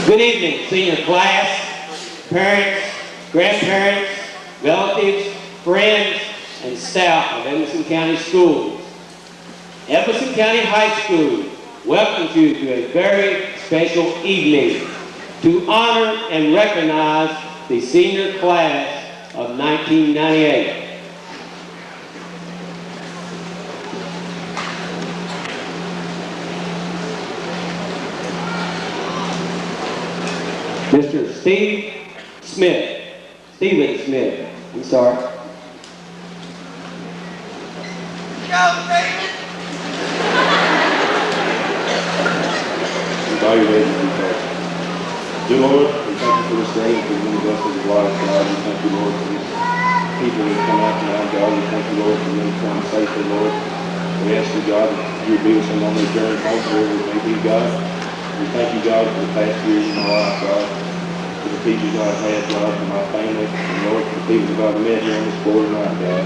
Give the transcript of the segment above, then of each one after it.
Good evening, senior class, parents, grandparents, relatives, friends, and staff of Edmonson County Schools. Edmonson County High School welcomes you to a very special evening to honor and recognize the senior class of 1998. Mr. Stephen Smith, I'm sorry. Go, David! Bow your heads and be prayed. Dear Lord, we thank you for this day and for the many blessings of life, God. We thank you, Lord, for these people who come out tonight, God. We thank you, Lord, for them coming safely, Lord. We ask you, God, that you would be with them on their journey home, wherever it may be, God. We thank you, God, for the past years in my life, God. For the teachers I've had, God, for my family, and Lord, for the people that I've met here on this board tonight, God.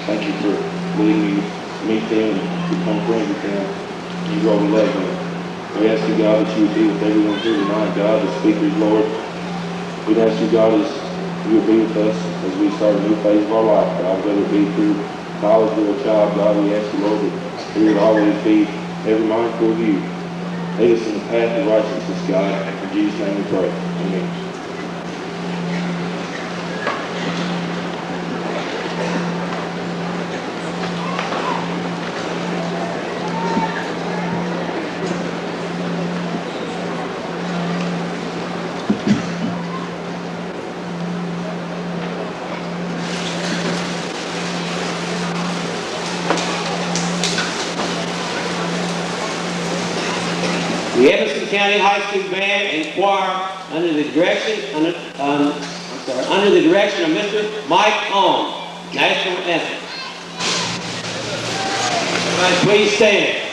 Thank you for letting me meet them and become friends with them. You grow to love them. We ask you, God, that you would be with everyone here tonight, God, the speakers, Lord. We'd ask you, God, as you would be with us as we start a new phase of our life, God, whether it be through college or a child, God. We ask you, Lord, that we would always be ever mindful of you. Lead us in the path of righteousness, God. In Jesus' name we pray. Amen. The Edmonson County High School Band and Choir under the direction of Mr. Mike Ong, National Anthem. Everybody please stand.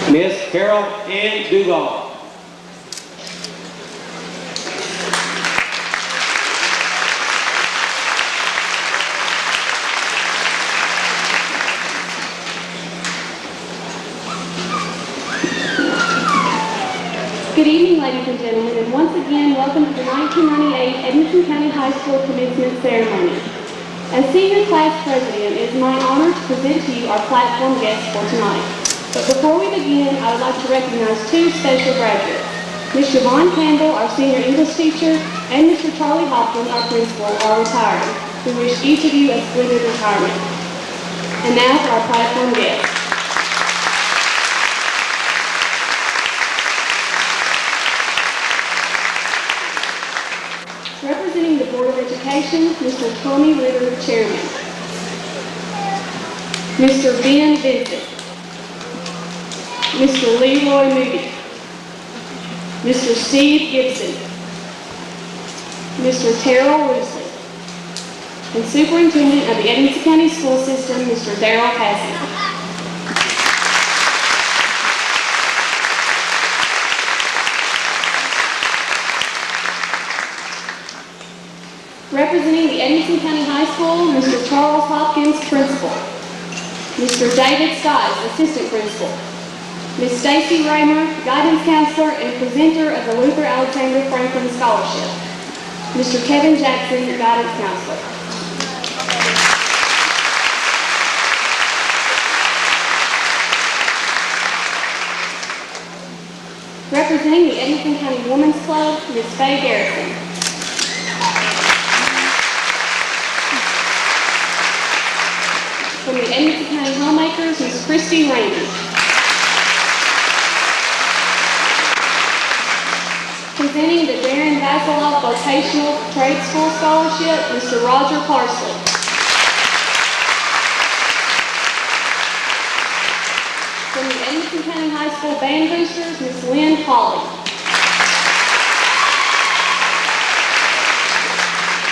Miss Carol Stice. Good evening, ladies and gentlemen, and once again, welcome to the 1998 Edmonson County High School Commencement Ceremony. As Senior Class President, it is my honor to present to you our platform guests for tonight. But before we begin, I would like to recognize two special graduates. Ms. Siobhan Campbell, our Senior English teacher, and Mr. Charlie Hoffman, our Principal, are retiring. We wish each of you a splendid retirement. And now for our platform guests. Representing the Board of Education, Mr. Tony Ritter, Chairman. Mr. Ben Vincent, Mr. Leroy Moody, Mr. Steve Gibson, Mr. Terrell Roosley, and Superintendent of the Edmonson County School System, Mr. Darrell Cassidy. Representing the Edmonson County High School, Mr. Charles Hopkins, Principal. Mr. David Stice, Assistant Principal. Ms. Stacy Raymer, Guidance Counselor and presenter of the Luther Alexander Franklin Scholarship. Mr. Kevin Jackson, Guidance Counselor. Representing the Edmonson County Women's Club, Ms. Faye Garrison. From the Edmonson County Homemakers, Ms. Christy Raymond. Presenting the Darren Vasiloff Vocational Trade School Scholarship, Mr. Roger Parsley. From the Edmonson County High School Band Boosters, Ms. Lynn Hawley.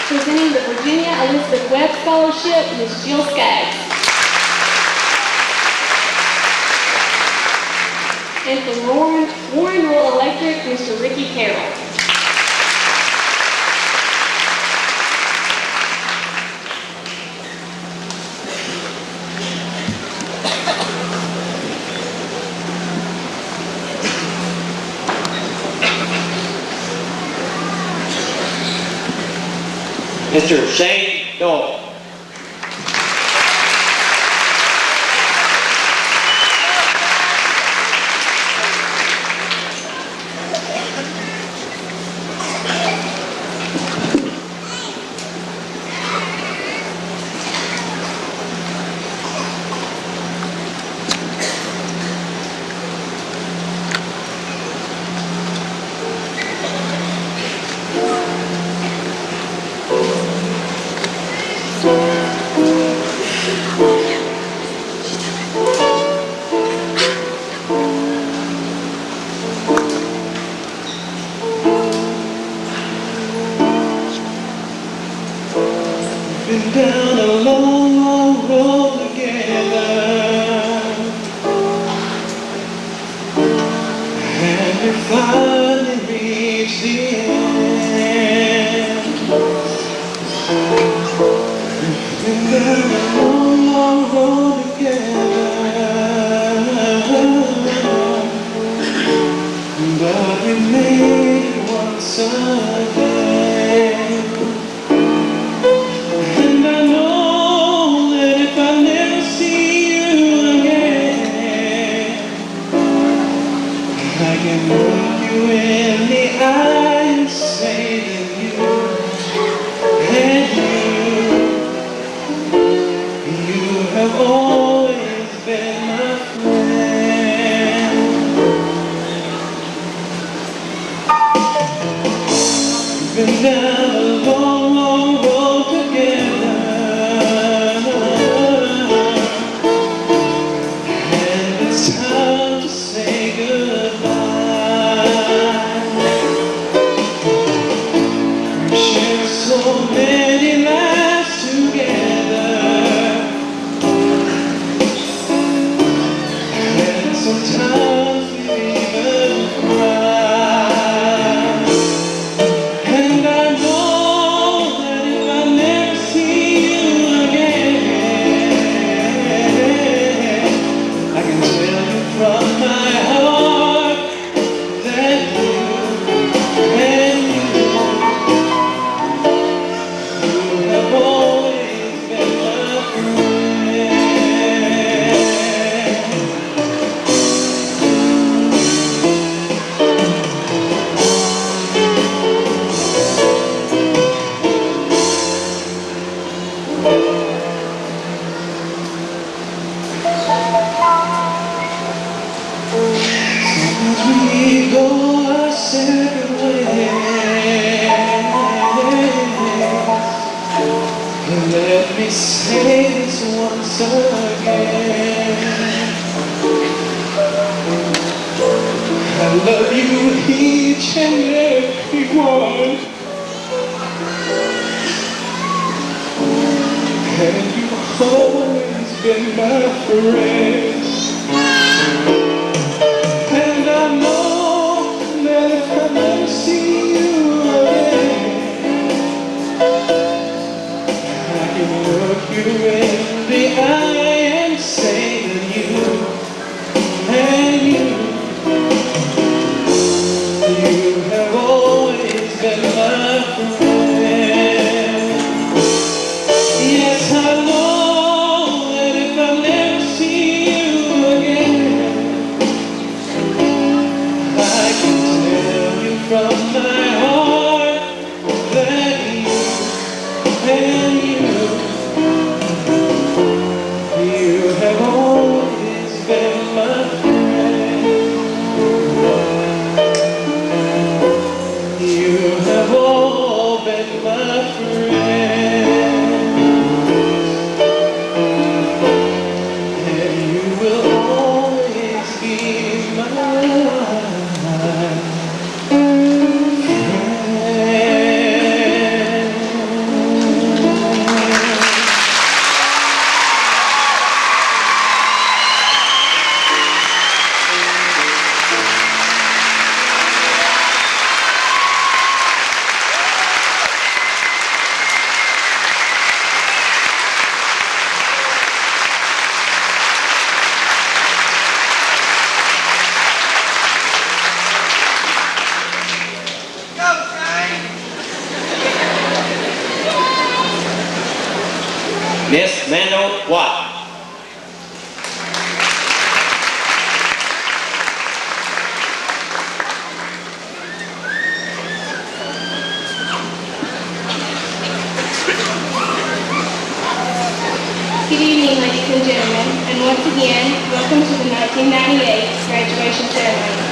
Presenting the Virginia Elizabeth Webb Scholarship, Ms. Jill Skaggs. And from Warren Rural Electric, Mr. Ricky Carroll. Mr. Shane Dole. Been down a long, long road together, and we finally reached the end. Been down a long, long road together, but we made it once again. I can look you in the eye and say that you have always been my friend. We've been down a long, long road together, and it's time to say goodbye. So many lives together, and sometimes we even cry. And I know that if I never see you again, I can tell you from my heart that you and you have always been my friend. As we go our separate ways, let me say this once again. you each and every one. And you've always been my friend. And I know that if I never see you again, I can look you in the eye and say that you have always been my friend. Yes, I know that if I never see you again, I can tell you from my heart that you have always been my friend. You have all been my friend. And you will always be my friend. Miss Mando Watt. Good evening, ladies and gentlemen, and once again, welcome to the 1998 graduation ceremony.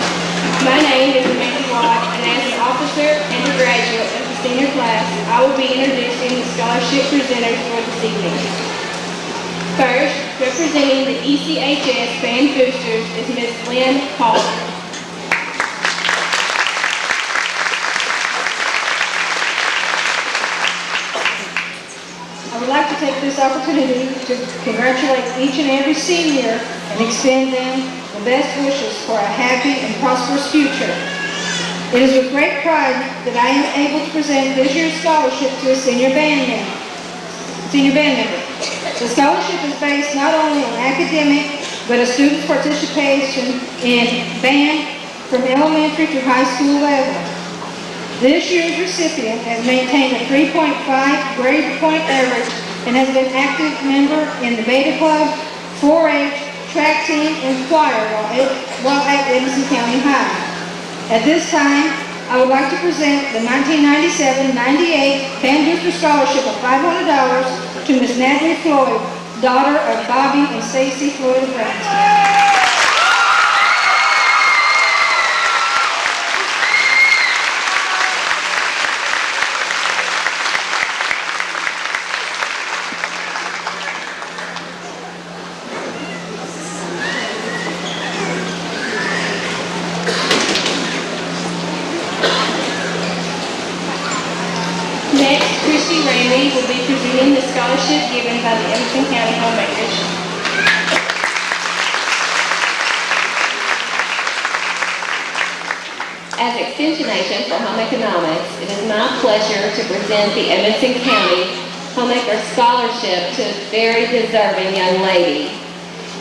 My name is Amanda Watt, and as an officer and a graduate of the senior class, I will be introducing the scholarship presenters for this evening. First, representing the ECHS Band Boosters is Ms. Lynn Hall. I would like to take this opportunity to congratulate each and every senior and extend them the best wishes for a happy and prosperous future. It is with great pride that I am able to present this year's scholarship to a senior band member. The scholarship is based not only on academic, but a student's participation in band from elementary to high school level. This year's recipient has maintained a 3.5 grade point average and has been an active member in the Beta Club, 4-H, track team, and choir while at Edmonson County High. At this time, I would like to present the 1997-98 Band Booster Scholarship of $500 to Miss Natalie Floyd, daughter of Bobby and Stacy Floyd of Edmonson. Will be presenting the scholarship given by the Edmonson County Homemakers. As Extension Agent for Home Economics, it is my pleasure to present the Edmonson County Homemaker Scholarship to a very deserving young lady.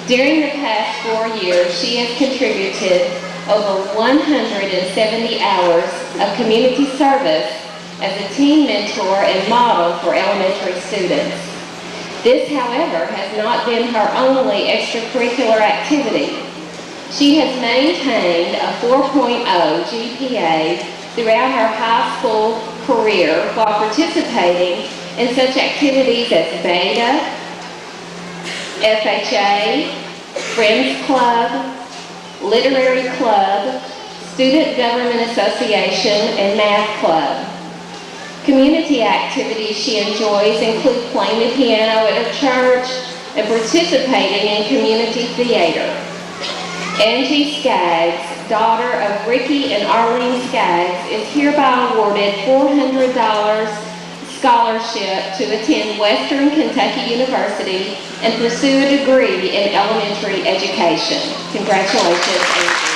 During the past 4 years, she has contributed over 170 hours of community service as a teen mentor and model for elementary students. This, however, has not been her only extracurricular activity. She has maintained a 4.0 GPA throughout her high school career while participating in such activities as Beta, FHA, Friends Club, Literary Club, Student Government Association, and Math Club. Community activities she enjoys include playing the piano at her church and participating in community theater. Angie Skaggs, daughter of Ricky and Arlene Skaggs, is hereby awarded $400 scholarship to attend Western Kentucky University and pursue a degree in elementary education. Congratulations, Angie.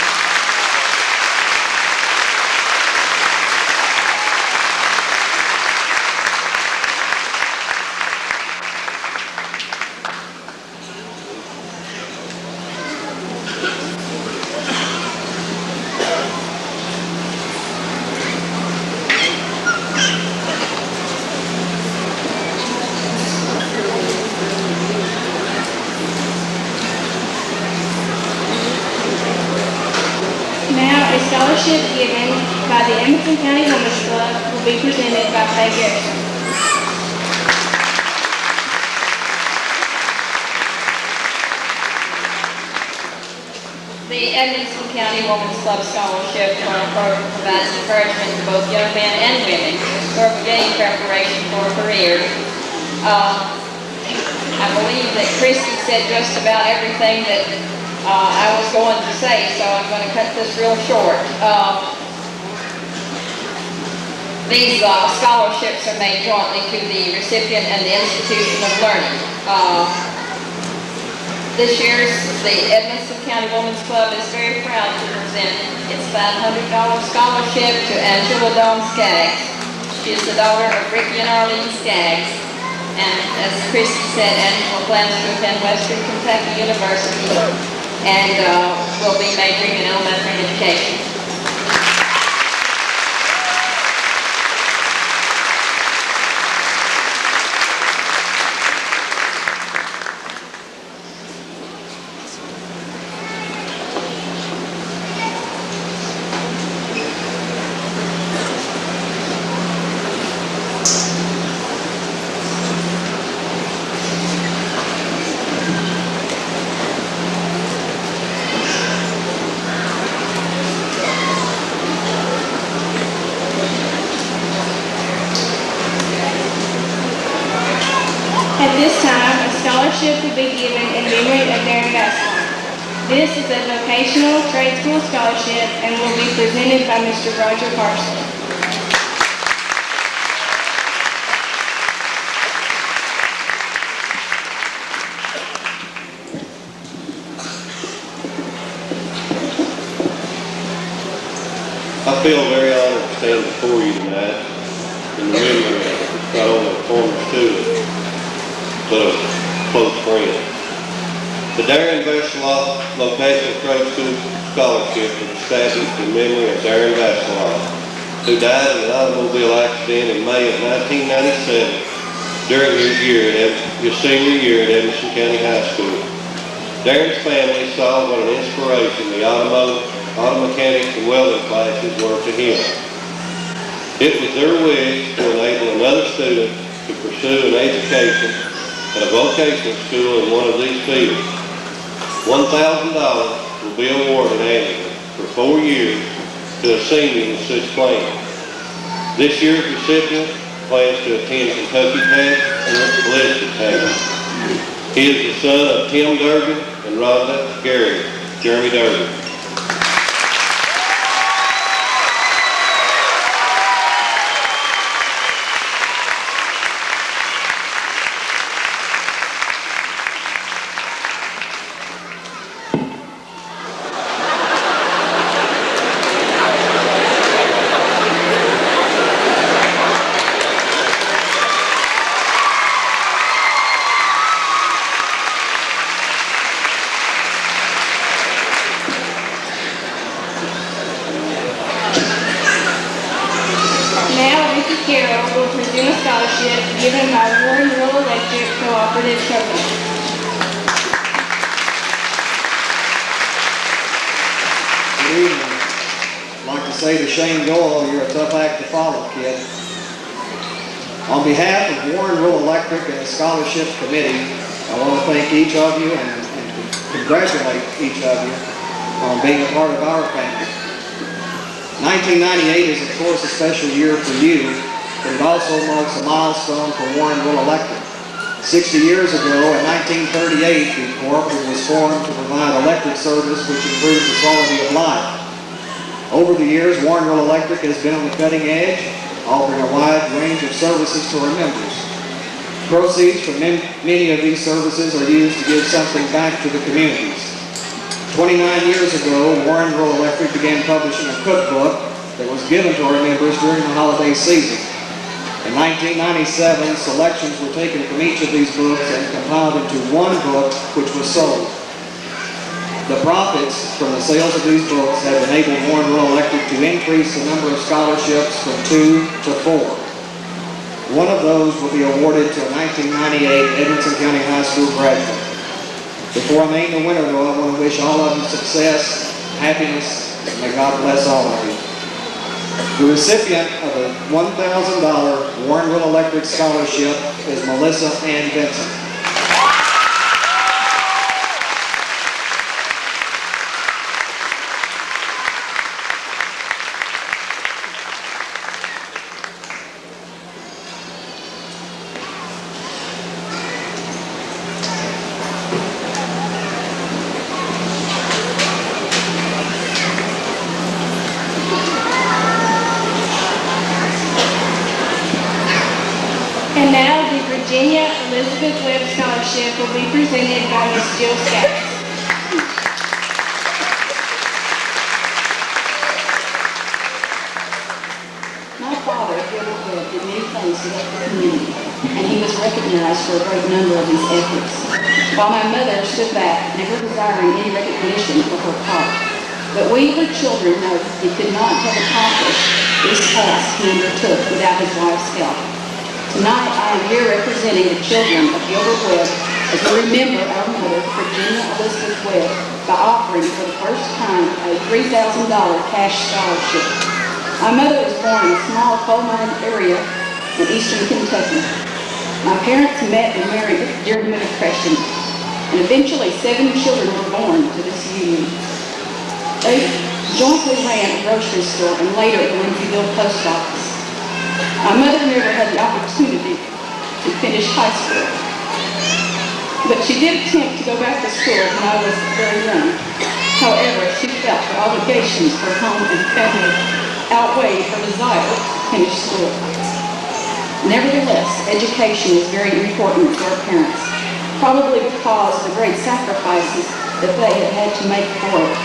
Now, a scholarship given by the Edmonson County Women's Club will be presented by Faye Garrison. The Edmonson County Women's Club Scholarship program provides encouragement to both young men and women who are beginning preparation for a career. I believe that Christy said just about everything that I was going to say, so I'm going to cut this real short. These scholarships are made jointly to the recipient and the institution of learning. This year's the Edmonson County Women's Club is very proud to present its $500 scholarship to Angela Dawn Skaggs. She is the daughter of Ricky and Arlene Skaggs, and as Christy said, Angela plans to attend Western Kentucky University and will be majoring in elementary education. At this time, a scholarship will be given in memory of Darren Bassler. This is a vocational trade school scholarship and will be presented by Mr. Roger Parsley. I feel very honored to stand before you tonight in the memory of not only a former student, but a close friend. The Darren Bassler Vocational Trade School Scholarship was established in memory of Darren Bassler, who died in an automobile accident in May of 1997 during his senior year at Edmonson County High School. Darren's family saw what an inspiration the auto mechanics and welding classes were to him. It was their wish to enable another student to pursue an education at a vocational school in one of these fields. $1,000 will be awarded annually for 4 years to a senior with such plans. This year's recipient plans to attend Kentucky Tech and Elizabeth Tech. He is the son of Tim Durgan and Rhonda Jeremy Durgan. Carol will present a scholarship given by Warren Rural Electric Cooperative Company. Good evening. I'd like to say to Shane Doyle, you're a tough act to follow, kid. On behalf of Warren Rural Electric and the Scholarship Committee, I want to thank each of you and congratulate each of you on being a part of our family. 1998 is, of course, a special year for you, but it also marks a milestone for Warren Rural Electric. 60 years ago, in 1938, the cooperative was formed to provide electric service which improves the quality of life. Over the years, Warrenville Electric has been on the cutting edge, offering a wide range of services to our members. Proceeds from many of these services are used to give something back to the communities. 29 years ago, Warrenville Electric began publishing a cookbook that was given to our members during the holiday season. In 1997, selections were taken from each of these books and compiled into one book, which was sold. The profits from the sales of these books have enabled Warrenville Electric to increase the number of scholarships from 2 to 4. One of those will be awarded to a 1998 Edmonson County High School graduate. Before I name the winner, though, I want to wish all of you success, happiness, and may God bless all of you. The recipient of a $1,000 Warrenville Electric Scholarship is Melissa Ann Vincent. And now the Virginia Elizabeth Webb Scholarship will be presented by Ms. Jill Scott. My father, Gilbert Webb, did many things to help the community, and he was recognized for a great number of his efforts, while my mother stood back, never desiring any recognition for her part. But we, her children, know he could not have accomplished this task he undertook without his wife's help. Tonight, I am here representing the children of Gilbert Webb as we remember our mother, Virginia Elizabeth Webb, by offering for the first time a $3,000 cash scholarship. My mother was born in a small coal mine area in eastern Kentucky. My parents met and married during the Depression, and eventually 7 children were born to this union. They jointly ran a grocery store and later the Lindsayville Post Office. My mother never had the opportunity to finish high school, but she did attempt to go back to school when I was very young. However, she felt her obligations for home and family outweighed her desire to finish school. Nevertheless, education was very important to our parents, probably because of the great sacrifices that they had had to make for it.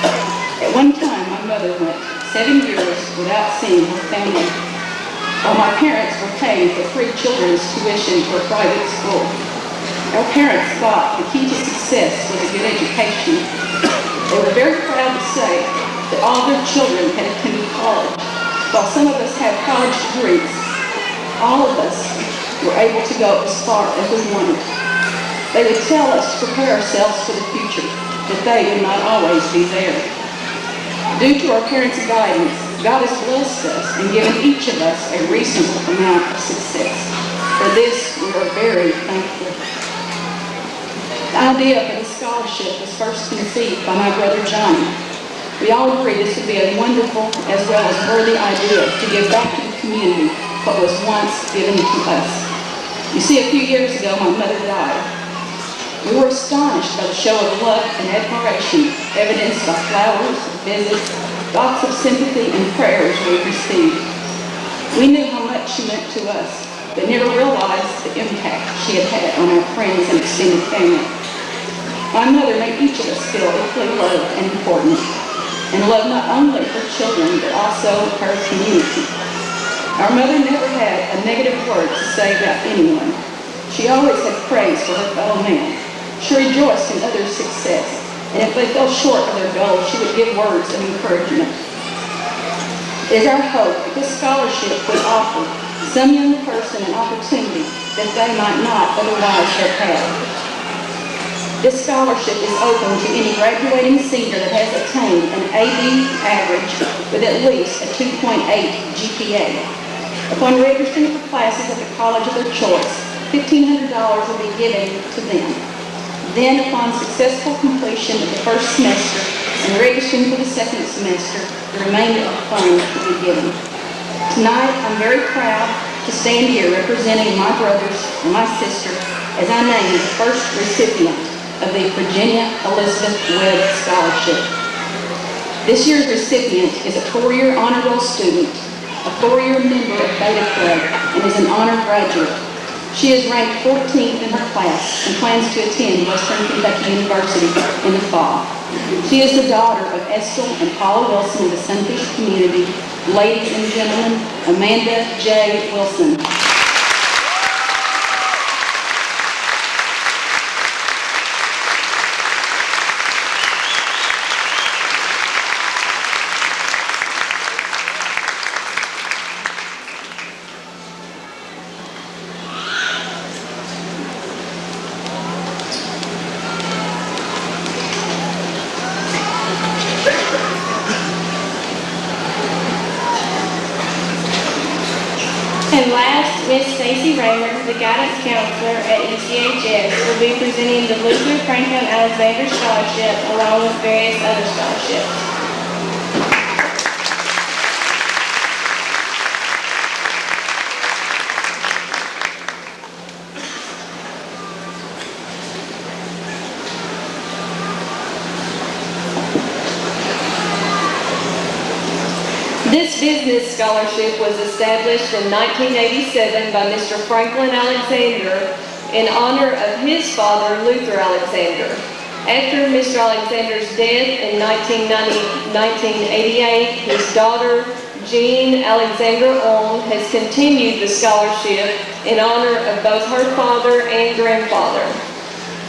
At one time, my mother went 7 years without seeing her family, while my parents were paying for 3 children's tuition for a private school. Our parents thought the key to success was a good education. They were very proud to say that all their children had attended college. While some of us had college degrees, all of us were able to go as far as we wanted. They would tell us to prepare ourselves for the future, but they would not always be there. Due to our parents' guidance, God has blessed us and given each of us a reasonable amount of success. For this, we are very thankful. The idea for the scholarship was first conceived by my brother Johnny. We all agree this would be a wonderful as well as worthy idea to give back to the community what was once given to us. You see, a few years ago, my mother died. We were astonished by the show of love and admiration evidenced by flowers, visits, lots of sympathy and prayers we received. We knew how much she meant to us, but never realized the impact she had had on our friends and extended family. My mother made each of us feel equally loved and important, and loved not only her children, but also her community. Our mother never had a negative word to say about anyone. She always had praise for her fellow man. She rejoiced in others' success, and if they fell short of their goals, she would give words of encouragement. It is our hope that this scholarship would offer some young person an opportunity that they might not otherwise have had. This scholarship is open to any graduating senior that has attained an AB average with at least a 2.8 GPA. Upon registering for classes at the college of their choice, $1,500 will be given to them. Then, upon successful completion of the first semester and registering for the second semester, the remainder of the funds will be given. Tonight, I'm very proud to stand here representing my brothers and my sister as I name the first recipient of the Virginia Elizabeth Webb Scholarship. This year's recipient is a 4-year honor roll student, a 4-year member of Beta Club, and is an honor graduate. She is ranked 14th in her class and plans to attend Western Kentucky University in the fall. She is the daughter of Estill and Paula Wilson of the Sunfish community. Ladies and gentlemen, Amanda J. Wilson. And last, Miss Stacy Raymond, the guidance counselor at ECHS, will be presenting the Luther Franklin Alexander Scholarship along with various other scholarships. This business scholarship was established in 1987 by Mr. Franklin Alexander in honor of his father, Luther Alexander. After Mr. Alexander's death in 1988, his daughter, Jean Alexander Owen, has continued the scholarship in honor of both her father and grandfather.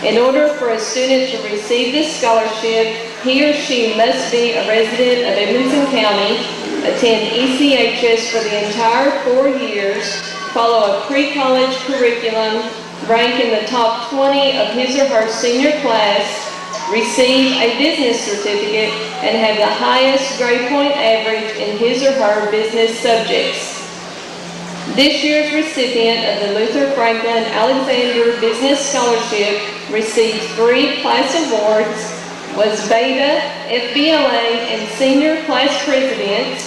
In order for a student to receive this scholarship, he or she must be a resident of Edmonson County, attend ECHS for the entire 4 years, follow a pre-college curriculum, rank in the top 20 of his or her senior class, receive a business certificate, and have the highest grade point average in his or her business subjects. This year's recipient of the Luther Franklin Alexander Business Scholarship received 3 class awards, was Beta, FBLA, and Senior Class President,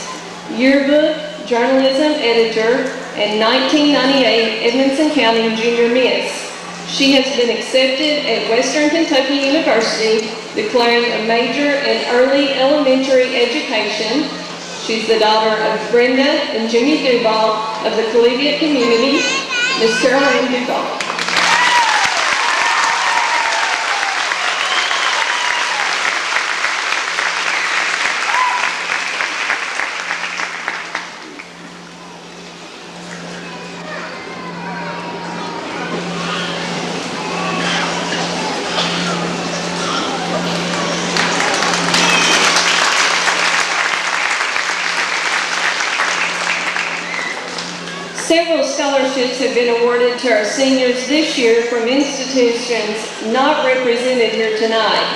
Yearbook, Journalism Editor, and 1998 Edmonson County Junior Miss. She has been accepted at Western Kentucky University, declaring a major in early elementary education. She's the daughter of Brenda and Jimmy Duval of the Collegiate Community. Miss Carol Duval. Several scholarships have been awarded to our seniors this year from institutions not represented here tonight.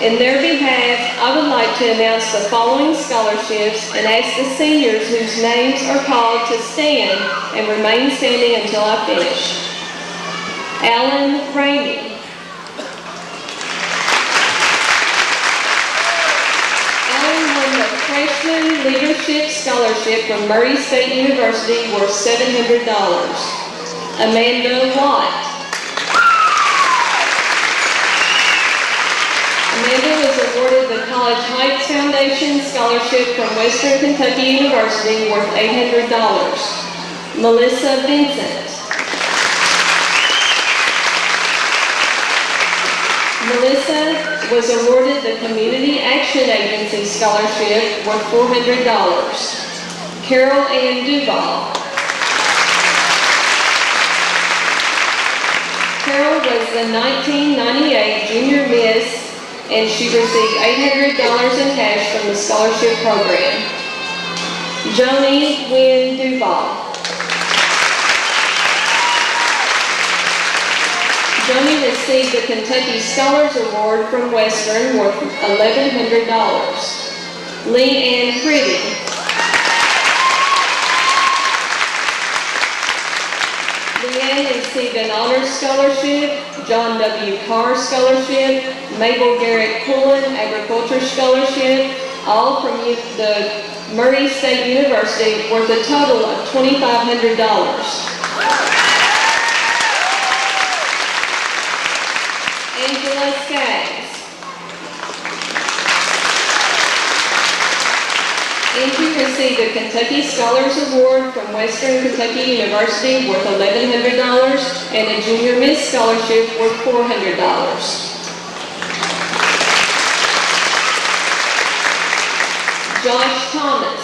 In their behalf, I would like to announce the following scholarships and ask the seniors whose names are called to stand and remain standing until I finish. Alan Ramey. Freshman Leadership Scholarship from Murray State University worth $700. Amanda Watt. Amanda was awarded the College Heights Foundation Scholarship from Western Kentucky University worth $800. Melissa Vincent. Melissa was awarded the Community Action Agency Scholarship worth $400. Carol Ann Duval. Carol was the 1998 Junior Miss, and she received $800 in cash from the scholarship program. Joni Wynn Duval. Joni received the Kentucky Scholars Award from Western worth $1,100. Lee Ann Pretty. Lee Ann received an Honors Scholarship, John W. Carr Scholarship, Mabel Garrett Pullen Agriculture Scholarship, all from the Murray State University worth a total of $2,500. Angela Skaggs. Angie received a Kentucky Scholars Award from Western Kentucky University worth $1,100 and a Junior Miss Scholarship worth $400. Josh Thomas.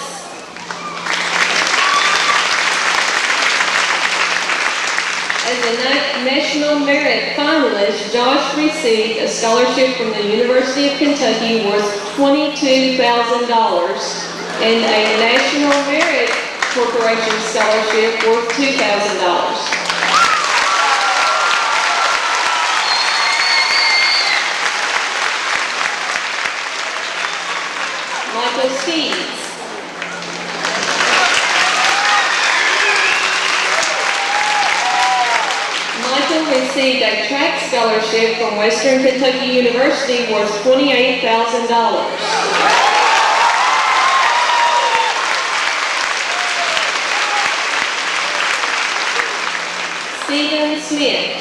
As a National Merit finalist, Josh received a scholarship from the University of Kentucky worth $22,000 and a National Merit Corporation scholarship worth $2,000. Michael Stice. Michael received a track scholarship from Western Kentucky University worth $28,000. Stephen Smith.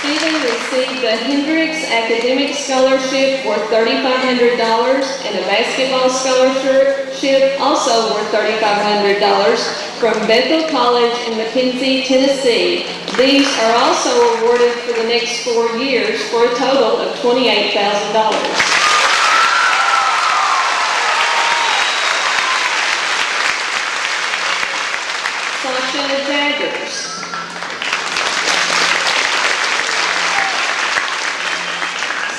Stephen received the Hendricks Academic Scholarship worth $3,500 and a basketball scholarship also worth $3,500 from Bethel College in McKenzie, Tennessee. These are also awarded for the next 4 years for a total of $28,000. Sasha Jaggers.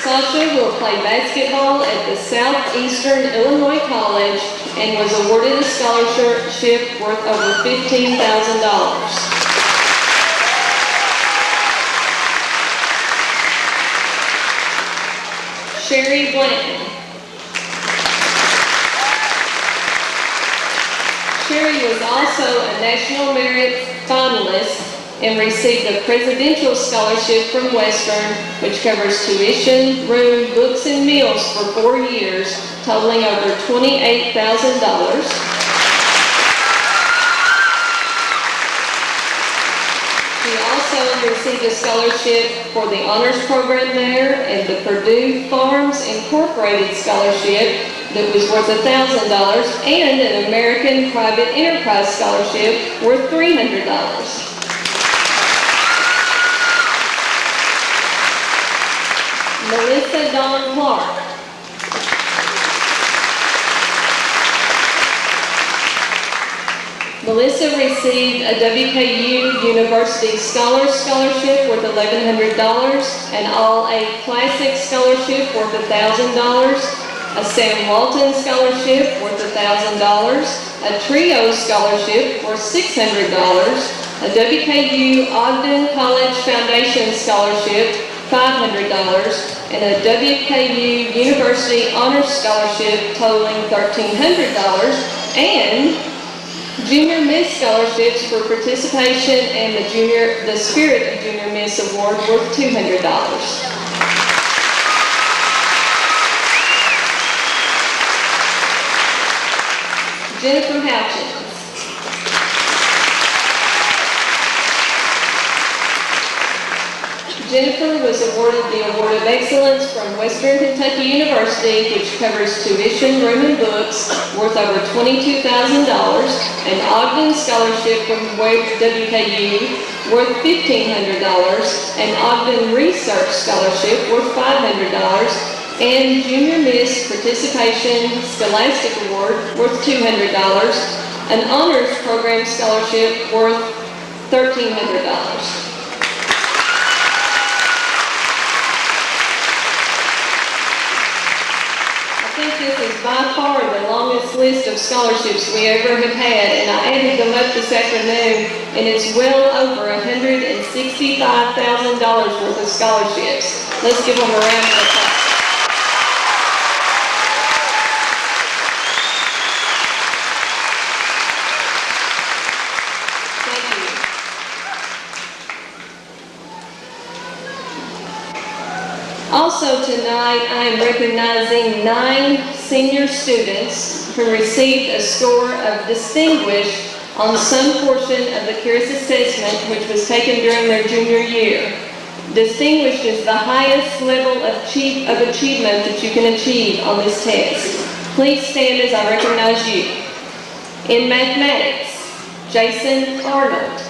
Sasha will play basketball at the Southeastern Illinois College and was awarded a scholarship worth over $15,000. Sherry Blanton. Sherry was also a National Merit finalist and received a Presidential Scholarship from Western, which covers tuition, room, books, and meals for 4 years, totaling over $28,000. She also received a scholarship for the honors program there and the Purdue Farms Incorporated Scholarship that was worth $1,000 and an American Private Enterprise Scholarship worth $300. Melissa Dawn Clark. Melissa received a WKU University Scholars Scholarship worth $1,100, an All-A Classic Scholarship worth $1,000, a Sam Walton Scholarship worth $1,000, a Trio Scholarship worth $600, a WKU Ogden College Foundation Scholarship $500, and a WKU University Honors Scholarship totaling $1,300, and Junior Miss Scholarships for participation and the Spirit of Junior Miss Award worth $200. Jennifer Houchins. Jennifer was awarded the Award of Excellence from Western Kentucky University, which covers tuition, room, and books worth over $22,000, an Ogden Scholarship from WKU worth $1,500, an Ogden Research Scholarship worth $500, and Junior Miss Participation Scholastic Award worth $200, an Honors Program Scholarship worth $1,300. I think this is by far the longest list of scholarships we ever have had, and I added them up this afternoon, and it's well over $165,000 worth of scholarships. Let's give them a round of applause. Also tonight, I am recognizing 9 senior students who received a score of distinguished on some portion of the Careers Assessment which was taken during their junior year. Distinguished is the highest level of achievement that you can achieve on this test. Please stand as I recognize you. In mathematics, Jason Arnold.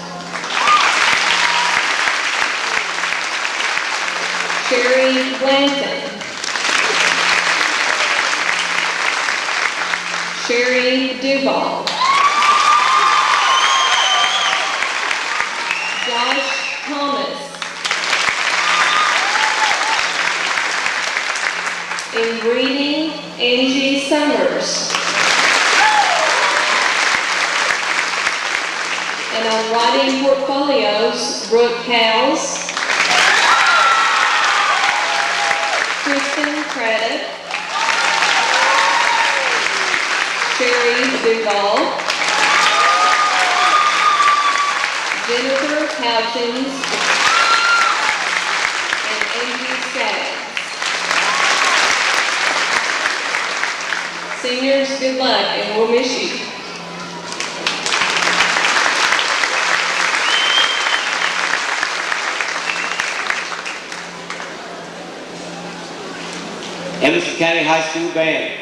Sherry Blanton. Sherry Duval. Josh Thomas. In reading, Angie Summers. And on writing portfolios, Brooke Howes, Kristen Craddock, Sherry Duval, Jennifer Houchins, and Angie Skaggs. Seniors, good luck, and we'll miss you. Edmonson County High School Band.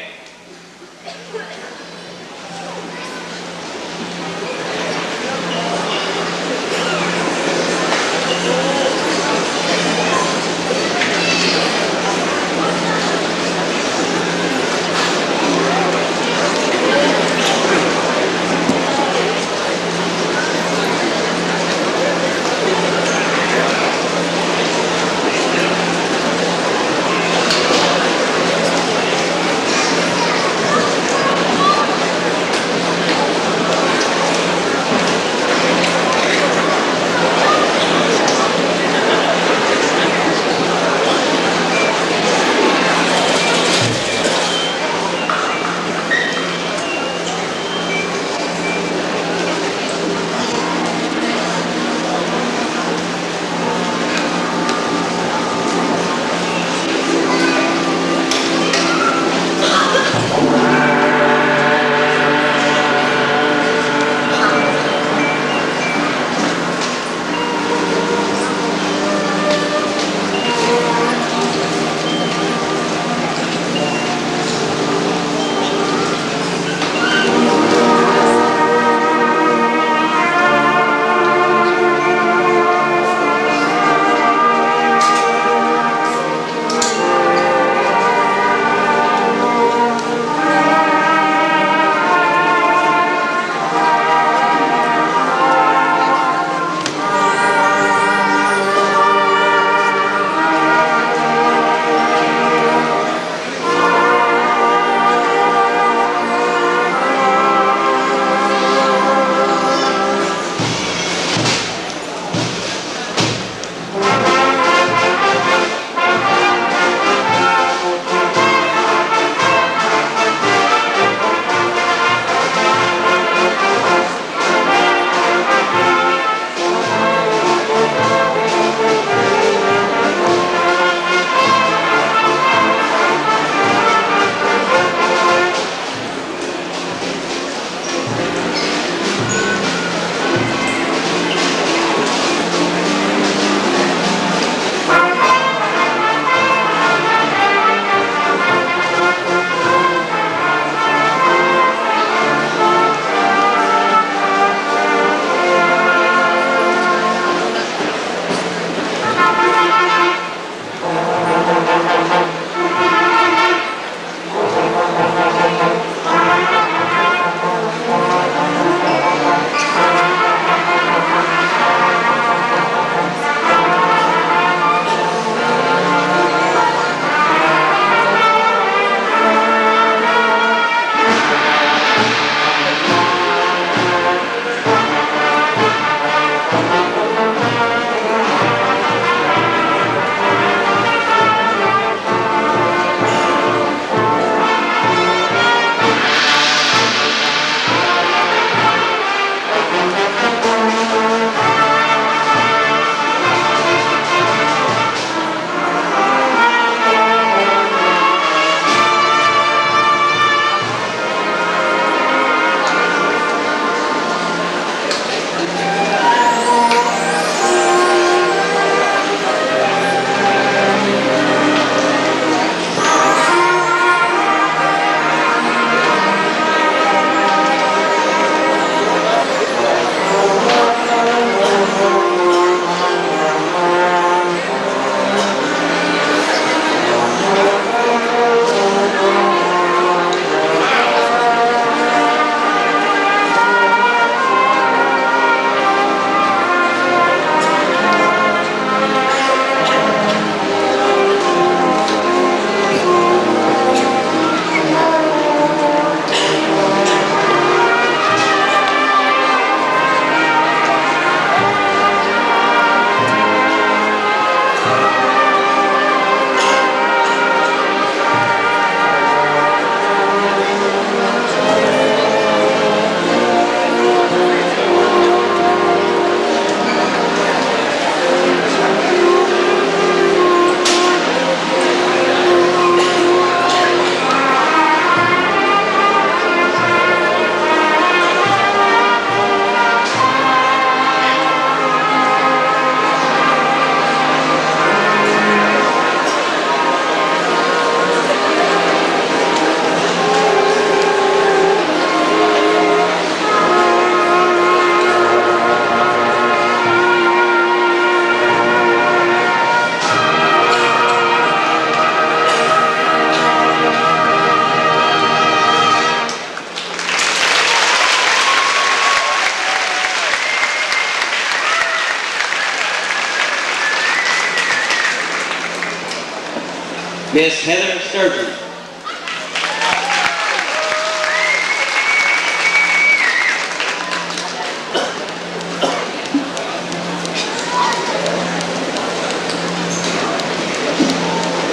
Miss Heather Sturgeon.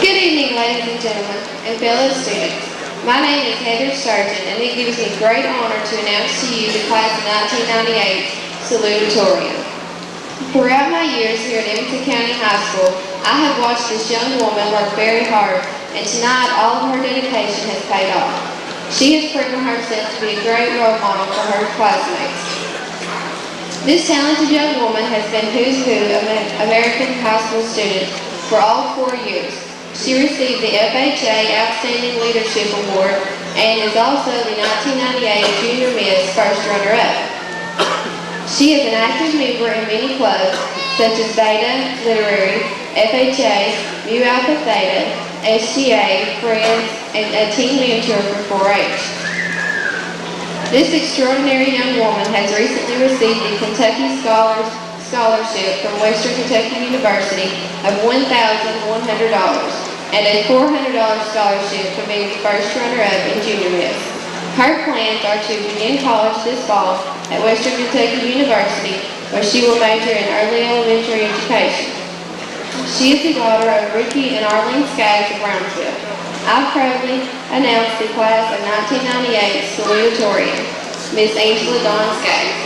Good evening, ladies and gentlemen, and fellow students. My name is Heather Sturgeon, and it gives me great honor to announce to you the class of 1998 salutatorian. Throughout my years here at Edmonson County High School, I have watched this young woman work very hard, and tonight all of her dedication has paid off. She has proven herself to be a great role model for her classmates. This talented young woman has been who's who of American high school students for all 4 years. She received the FHA Outstanding Leadership Award and is also the 1998 Junior Miss First Runner-Up. She is an active member in many clubs such as Beta, Literary, FHA, Mu Alpha Theta, SGA, Friends, and a team mentor for 4-H. This extraordinary young woman has recently received the Kentucky Scholarship from Western Kentucky University of $1,100 and a $400 scholarship for being the first runner-up in Junior Miss. Her plans are to begin college this fall at Western Kentucky University, where she will major in early elementary education. She is the daughter of Ricky and Arlene Skaggs of Brownsville. I proudly announce the class of 1998 salutatorian, Miss Angela Dawn Skaggs.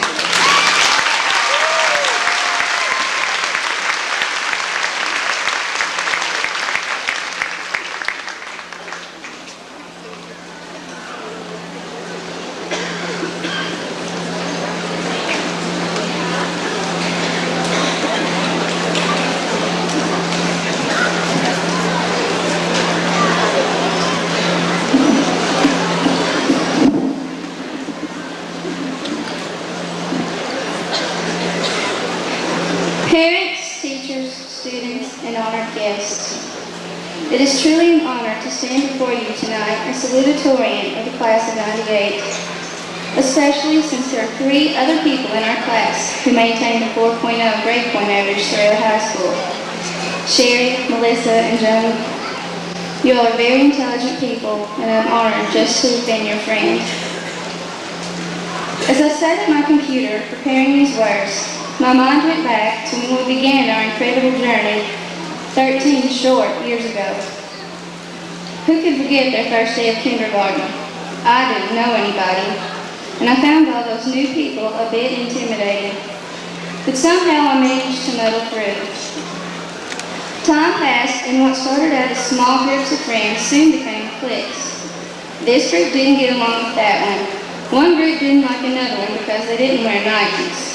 Parents, teachers, students, and honored guests, it is truly an honor to stand before you tonight as salutatorian of the class of 98, especially since there are 3 other people in our class who maintained a 4.0 grade point average throughout high school. Sherry, Melissa, and Joan, you all are very intelligent people, and I'm honored just to have been your friend. As I sat at my computer preparing these words, my mind went back to when we began our incredible journey 13 short years ago. Who could forget their first day of kindergarten? I didn't know anybody, and I found all those new people a bit intimidating. But somehow I managed to muddle through. Time passed, and what started out as small groups of friends soon became cliques. This group didn't get along with that one. One group didn't like another one because they didn't wear Nikes.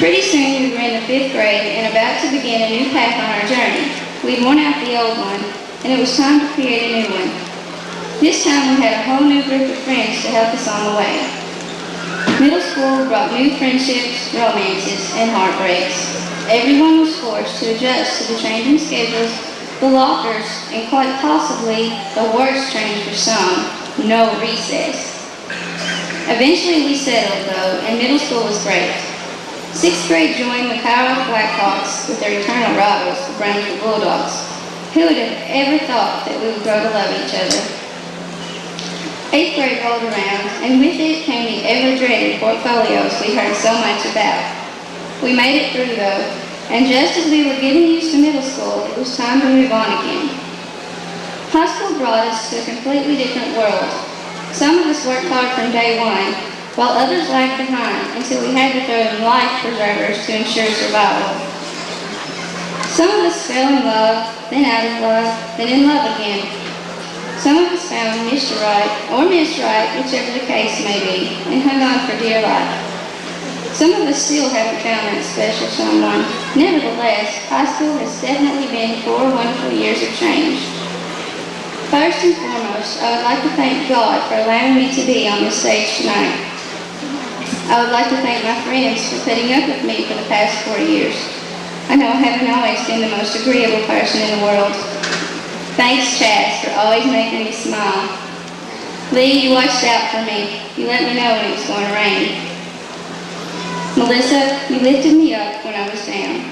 Pretty soon we were in the 5th grade and about to begin a new path on our journey. We'd worn out the old one, and it was time to create a new one. This time we had a whole new group of friends to help us on the way. Middle school brought new friendships, romances, and heartbreaks. Everyone was forced to adjust to the changing schedules, the lockers, and quite possibly the worst change for some, no recess. Eventually we settled though, and middle school was great. 6th grade joined the Carol Blackhawks with their eternal rivals, the Brownsville Bulldogs. Who would have ever thought that we would grow to love each other? 8th grade rolled around, and with it came the ever-dreaded portfolios we heard so much about. We made it through though, and just as we were getting used to middle school, it was time to move on again. High school brought us to a completely different world. Some of us worked hard from day one, while others lagged behind until we had to throw in life preservers to ensure survival. Some of us fell in love, then out of love, then in love again. Some of us found Mr. Right, or Miss Right, whichever the case may be, and hung on for dear life. Some of us still haven't found that special someone. Nevertheless, high school has definitely been 4 wonderful years of change. First and foremost, I would like to thank God for allowing me to be on this stage tonight. I would like to thank my friends for putting up with me for the past 4 years. I know I haven't always been the most agreeable person in the world. Thanks, Chaz, for always making me smile. Lee, you watched out for me. You let me know when it was going to rain. Melissa, you lifted me up when I was down.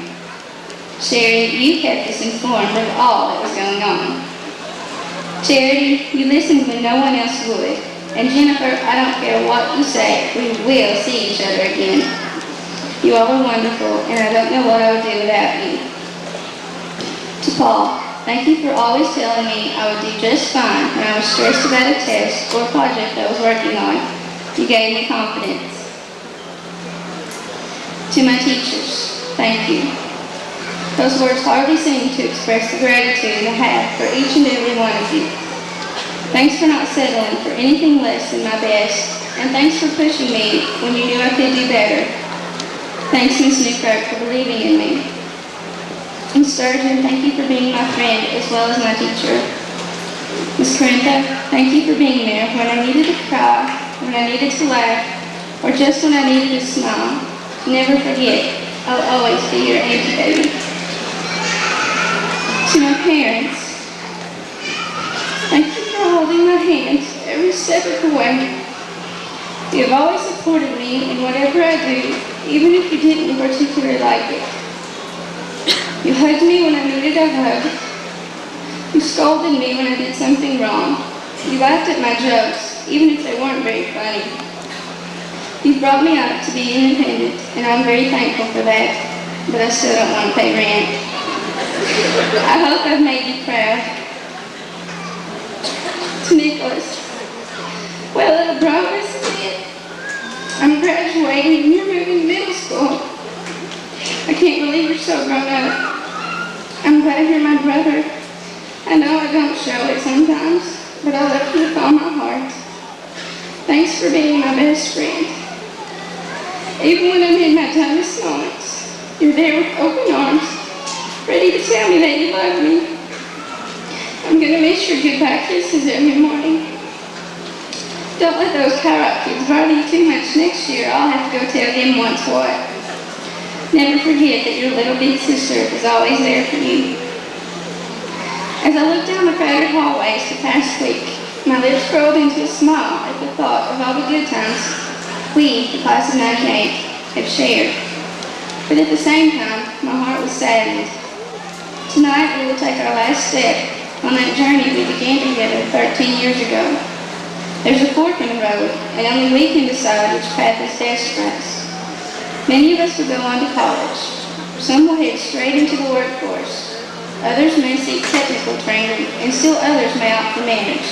Sherry, you kept us informed of all that was going on. Charity, you listened when no one else would. And Jennifer, I don't care what you say, we will see each other again. You all are wonderful, and I don't know what I would do without you. To Paul, thank you for always telling me I would do just fine when I was stressed about a test or a project I was working on. You gave me confidence. To my teachers, thank you. Those words hardly seem to express the gratitude I have for each and every one of you. Thanks for not settling for anything less than my best, and thanks for pushing me when you knew I could do better. Thanks, Ms. Newkirk, for believing in me. And Sturgeon, thank you for being my friend as well as my teacher. Ms. Carintha, thank you for being there when I needed to cry, when I needed to laugh, or just when I needed to smile. Never forget, I'll always be your auntie baby. To my parents, thank you for holding my hand every step of the way. You have always supported me in whatever I do, even if you didn't particularly like it. You hugged me when I needed a hug. You scolded me when I did something wrong. You laughed at my jokes, even if they weren't very funny. You brought me up to be independent, and I'm very thankful for that, but I still don't want to pay rent. I hope I've made you proud. To Nicholas, well, little bro, this is it. I'm graduating and you're moving to middle school. I can't believe you're so grown up. I'm glad you're my brother. I know I don't show it sometimes, but I love you with all my heart. Thanks for being my best friend. Even when I'm in my toughest moments, you're there with open arms, ready to tell me that you love me. I'm going to miss your goodbye kisses every morning. Don't let those Kyrop kids bother you too much next year. I'll have to go tell them once what. Never forget that your little big sister is always there for you. As I looked down the crowded hallways the past week, my lips curled into a smile at the thought of all the good times we, the class of 98, have shared. But at the same time, my heart was saddened. Tonight we will take our last step on that journey we began together 13 years ago. There's a fork in the road, and only we can decide which path is best for us. Many of us will go on to college. Some will head straight into the workforce. Others may seek technical training, and still others may opt for marriage.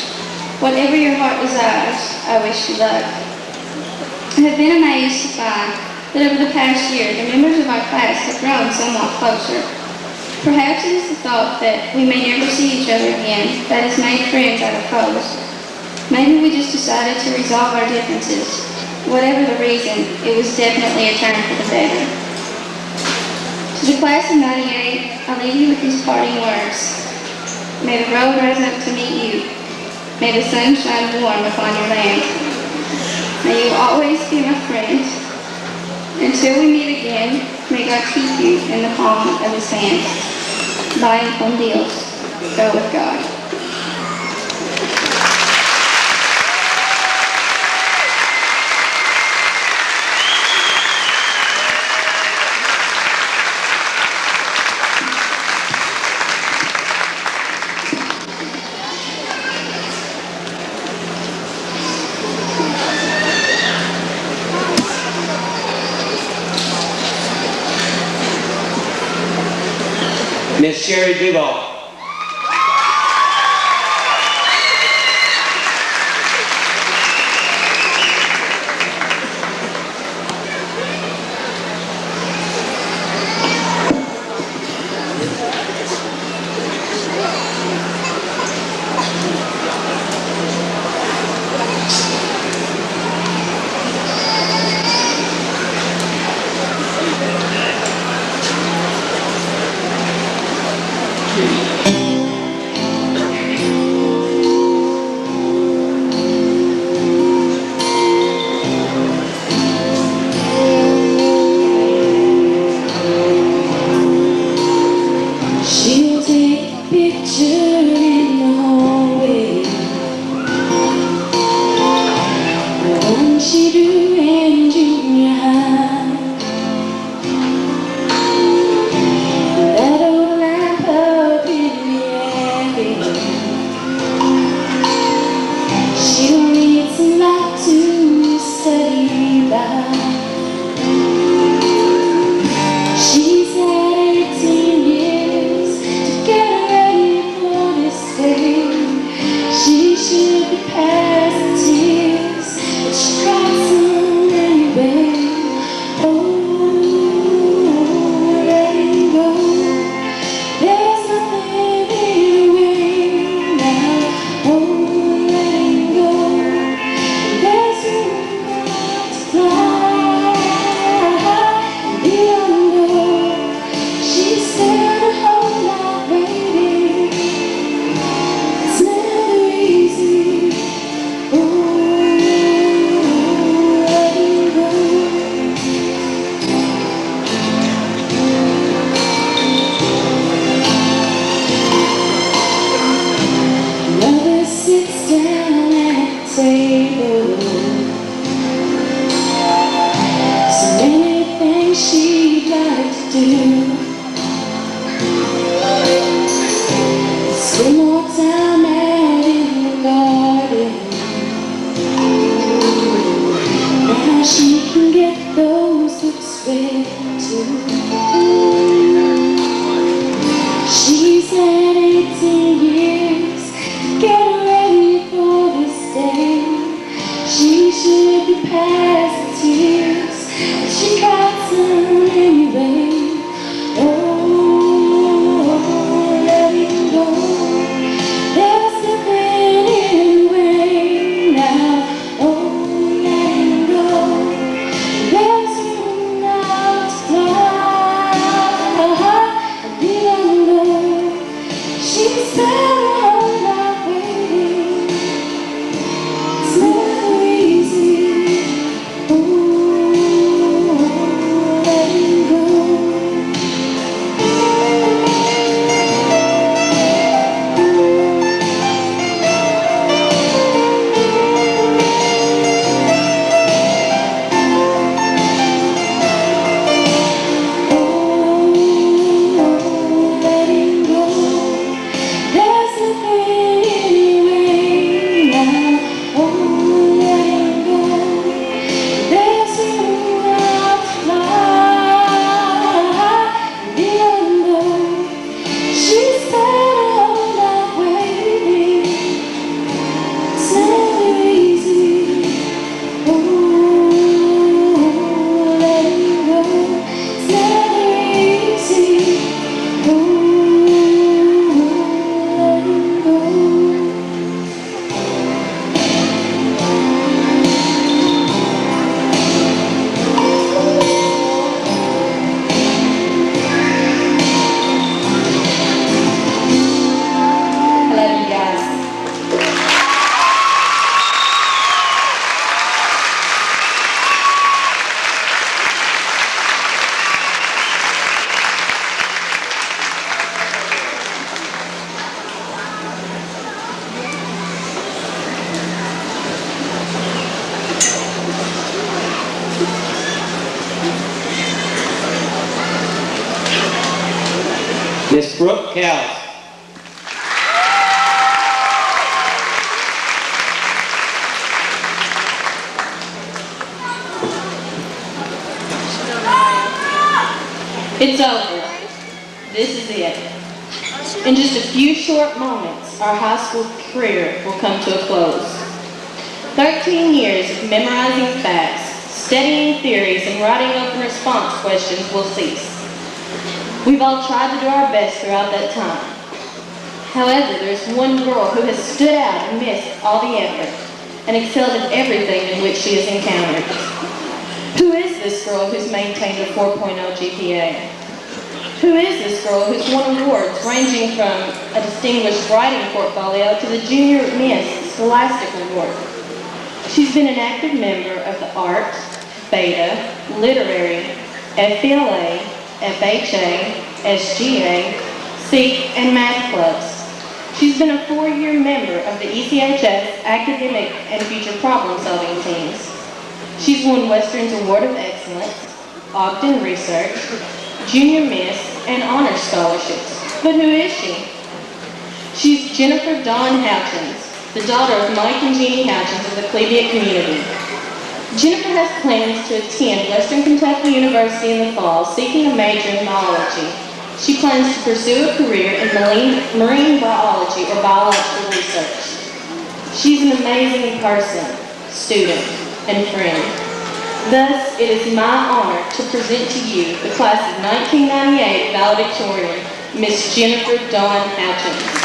Whatever your heart desires, I wish you luck. I have been amazed to find that over the past year, the members of our class have grown somewhat closer. Perhaps it is the thought that we may never see each other again that has made friends out of foes. Maybe we just decided to resolve our differences. Whatever the reason, it was definitely a turn for the better. To the class of 98, I leave you with these parting words. May the road rise up to meet you. May the sun shine warm upon your land. May you always be my friend. Until we meet again, may God keep you in the palm of his hand. Bye and con Dios. Go with God. Miss Sherry Duval. she'd like to do. Spend more time out in the garden. Now she can get those lips red too. She's had 18 years to get ready for this day. She should be past the tears, but she got some anyway. Oh, let it go. There's nothing anyway now. Oh, let it go. There's room now to fly. I didn't know she's better off not waiting. It's never easy. Oh, let it go. Miss Brooke Callis. It's over. This is it. In just a few short moments, our high school career will come to a close. 13 years of memorizing facts, studying theories, and writing open response questions will cease. We've all tried to do our best throughout that time. However, there's one girl who has stood out amidst all the effort and excelled at everything in which she has encountered. Who is this girl who's maintained a 4.0 GPA? Who is this girl who's won awards ranging from a distinguished writing portfolio to the Junior Miss Scholastic Award? She's been an active member of the Art, Beta, Literary, FBLA, FHA, SGA, SEEK, and Math clubs. She's been a 4-year member of the ECHS Academic and Future Problem Solving teams. She's won Western's Award of Excellence, Ogden Research, Junior Miss, and Honors Scholarships. But who is she? She's Jennifer Dawn Houchins, the daughter of Mike and Jeannie Houchins of the Cleveland community. Jennifer has plans to attend Western Kentucky University in the fall, seeking a major in biology. She plans to pursue a career in marine biology or biological research. She's an amazing person, student, and friend. Thus, it is my honor to present to you the class of 1998 valedictorian, Miss Jennifer Dawn Houchins.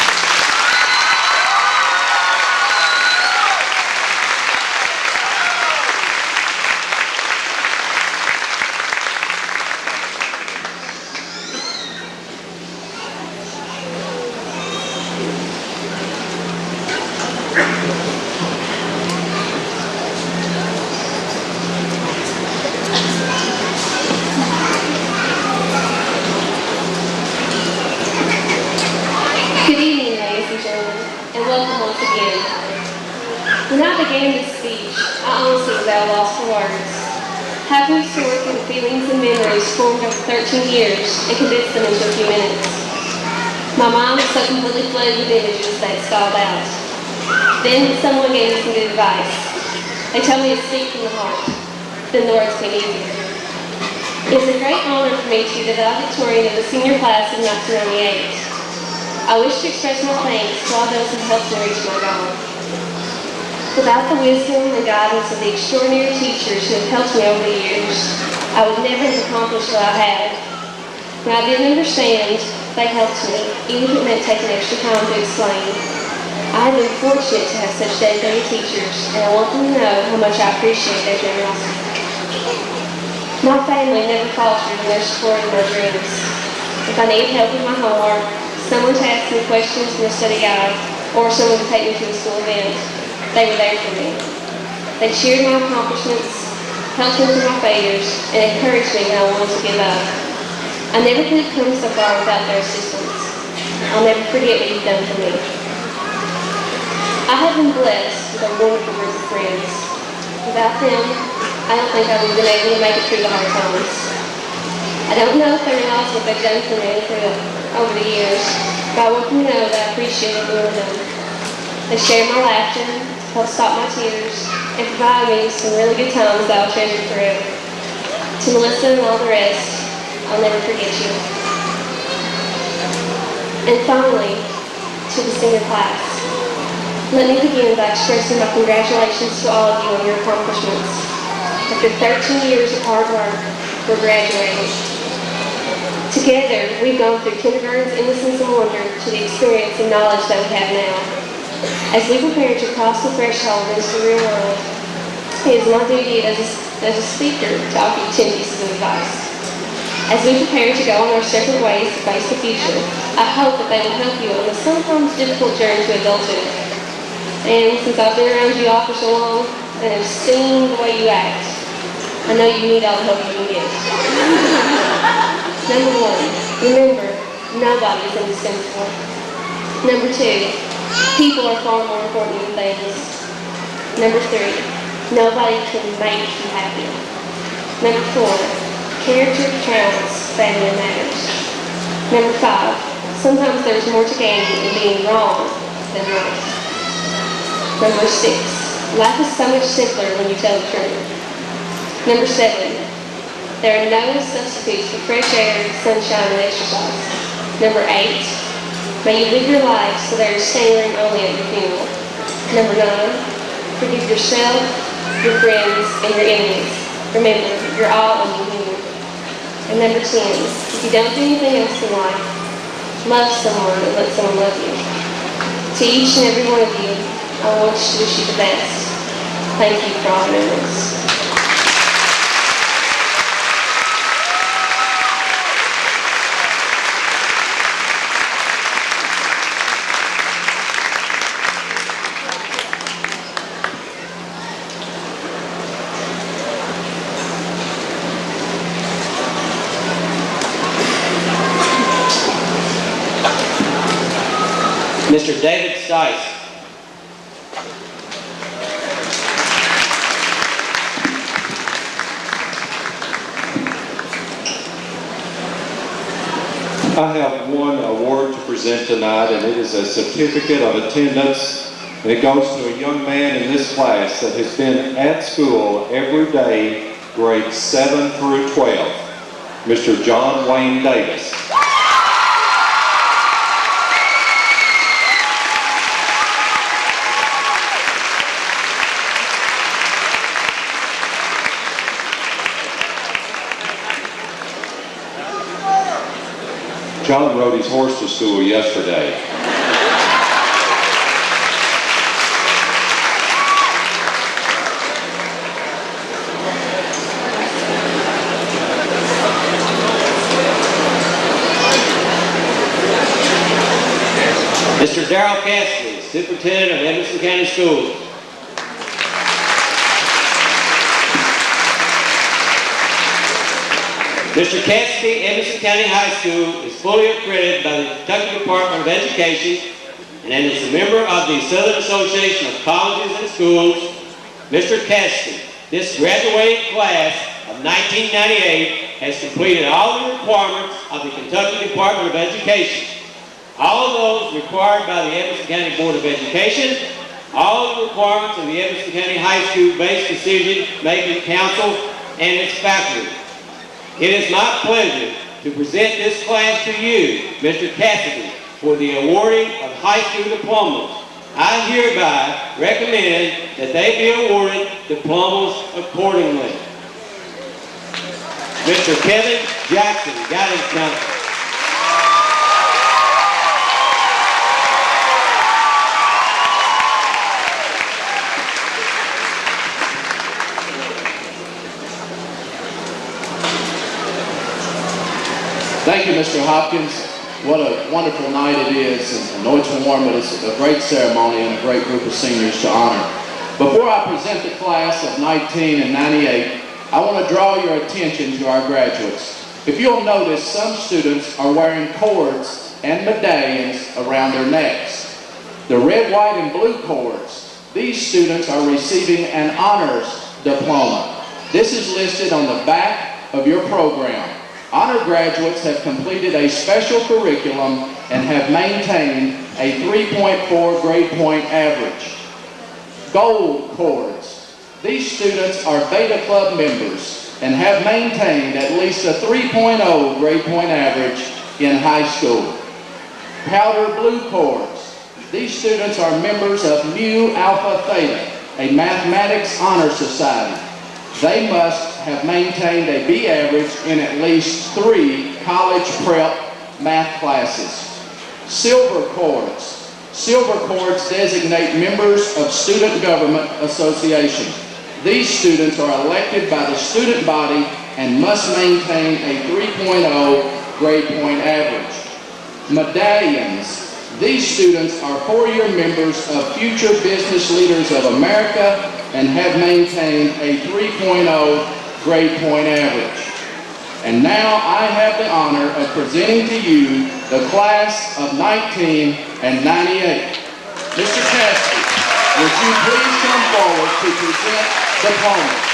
When I began this speech, I honestly was at a loss for words. Having to work in the field feelings and memories formed over 13 years and condense them into a few minutes. My mind was so completely flooded with images that it stalled out. Then someone gave me some good advice. They told me to speak from the heart. Then the words came easier. It is a great honor for me to be the valedictorian of the senior class of 1998. I wish to express my thanks to all those who helped me reach my goal. Without the wisdom and guidance of the extraordinary teachers who have helped me over the years, I would never have accomplished what I have. When I didn't understand, they helped me, even if it meant taking extra time to explain. I have been fortunate to have such dedicated teachers, and I want them to know how much I appreciate their generosity. My family never faltered in their support of my dreams. If I needed help with my homework, someone to ask me questions from a study guide, or someone to take me to a school event, they were there for me. They cheered my accomplishments, helped me through my failures, and encouraged me when I wanted to give up. I never could have come so far without their assistance. I'll never forget what you've done for me. I have been blessed with a wonderful group of friends. Without them, I don't think I would have been able to make it through the hard times. I don't know if they realize what they've done for me over the years, but I want them to know that I appreciate what they've done. They shared my laughter, helped stop my tears, and provided me with some really good times that I'll treasure forever. To Melissa and all the rest, I'll never forget you. And finally, to the senior class, let me begin by expressing my congratulations to all of you on your accomplishments. After 13 years of hard work, we're graduating. Together, we've gone through kindergarten's innocence and wonder to the experience and knowledge that we have now. As we prepare to cross the threshold into the real world, it is my duty as a speaker to offer you 10 pieces of advice. As we prepare to go on our separate ways to face the future, I hope that they will help you on the sometimes difficult journey to adulthood. And since I've been around you all for so long and have seen the way you act, I know you need all the help you can get. Number 1, remember, nobody is indispensable. Number 2, people are far more important than things. Number 3, nobody can make you happy. Number 4, character counts, family matters. Number 5, sometimes there's more to gain in being wrong than right. Number 6, life is so much simpler when you tell the truth. Number 7, there are no substitutes for fresh air, sunshine, and exercise. Number 8, may you live your life so there is standing room only at your funeral. Number 9, forgive yourself, your friends, and your enemies. Remember, you're all only human. And number 10, if you don't do anything else in life, love someone and let someone love you. To each and every one of you, I want to wish you the best. Thank you for all your memories. Mr. David Stice. I have one award to present tonight, and it is a certificate of attendance, and it goes to a young man in this class that has been at school every day, grades 7 through 12, Mr. John Wayne Davis. John rode his horse to school yesterday. Mr. Darrell Cassidy, Superintendent of Edmonson County Schools. Mr. Cassidy, Edmonson County High School is fully accredited by the Kentucky Department of Education and is a member of the Southern Association of Colleges and Schools. Mr. Cassidy, this graduating class of 1998 has completed all the requirements of the Kentucky Department of Education. All of those required by the Edmonson County Board of Education, all the requirements of the Edmonson County High School-based decision-making council and its faculty. It is my pleasure to present this class to you, Mr. Cassidy, for the awarding of high school diplomas. I hereby recommend that they be awarded diplomas accordingly. Mr. Kevin Jackson, Guidance Counselor. Thank you, Mr. Hopkins. What a wonderful night it is. And I know it's warm, but it's a great ceremony and a great group of seniors to honor. Before I present the class of 19 and 98, I want to draw your attention to our graduates. If you'll notice, some students are wearing cords and medallions around their necks. The red, white, and blue cords, these students are receiving an honors diploma. This is listed on the back of your program. Honor graduates have completed a special curriculum and have maintained a 3.4 grade point average. Gold cords. These students are Beta Club members and have maintained at least a 3.0 grade point average in high school. Powder blue cords. These students are members of Mu Alpha Theta, a mathematics honor society. They must have maintained a B average in at least 3 college prep math classes. Silver cords. Silver cords designate members of Student Government Association. These students are elected by the student body and must maintain a 3.0 grade point average. Medallions. These students are 4-year members of Future Business Leaders of America and have maintained a 3.0 grade point average. And now I have the honor of presenting to you the class of 19 and 98. Mr. Cassidy, would you please come forward to present diplomas?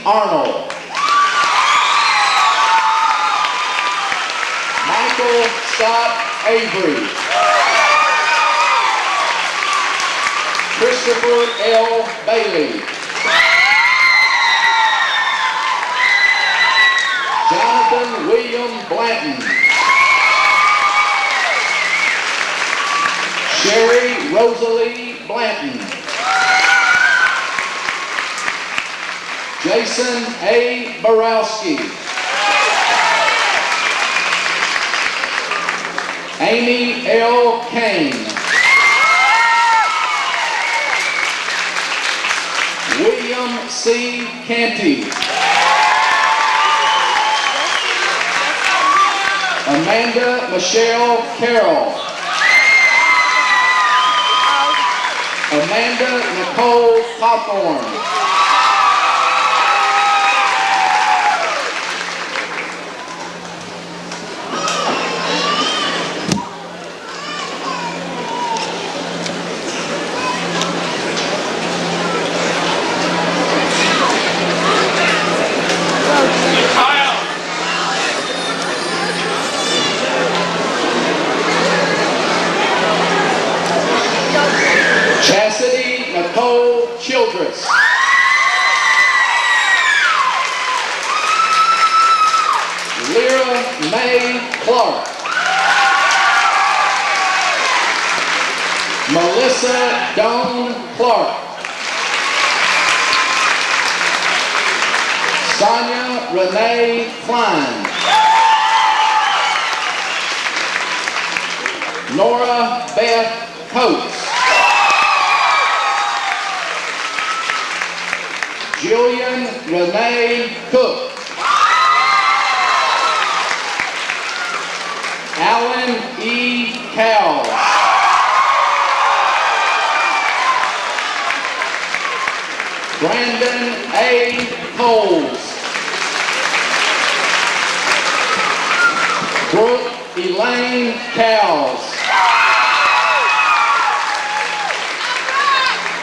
Arnold. Michael Scott Avery. Christopher L. Bailey. Jonathan William Blanton. Sherry Rosalie Blanton. Jason A. Borowski. Amy L. Kane. William C. Canty. Amanda Michelle Carroll. Amanda Nicole Hawthorne. Chastity Nicole Childress. Lyra Mae Clark. Melissa Dawn Clark. Sonia Renee Klein. Nora Beth Coates. Jillian Renee Cook. Alan E. Cowles. Brandon A. Coles. Brooke Elaine Cowles.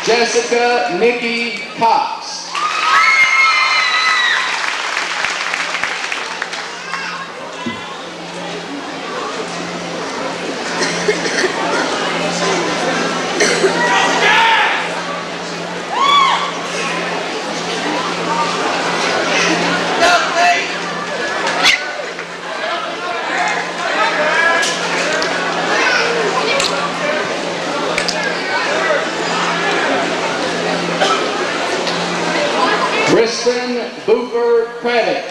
Jessica Nikki Cox. Kristen Booker Credit.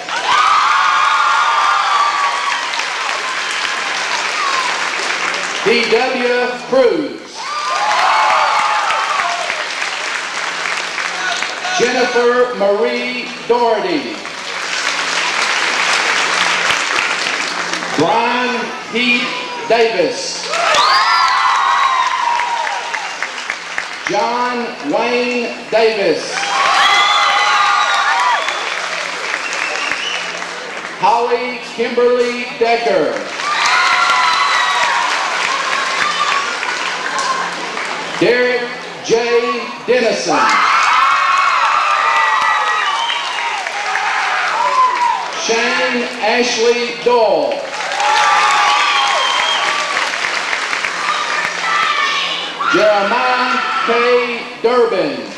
D.W. Cruz. Jennifer Marie Doherty. Brian Heath Davis. John Wayne Davis. Holly Kimberly Decker. Derek J. Dennison. Shane Ashley Doyle. Jeremiah K. Durbin.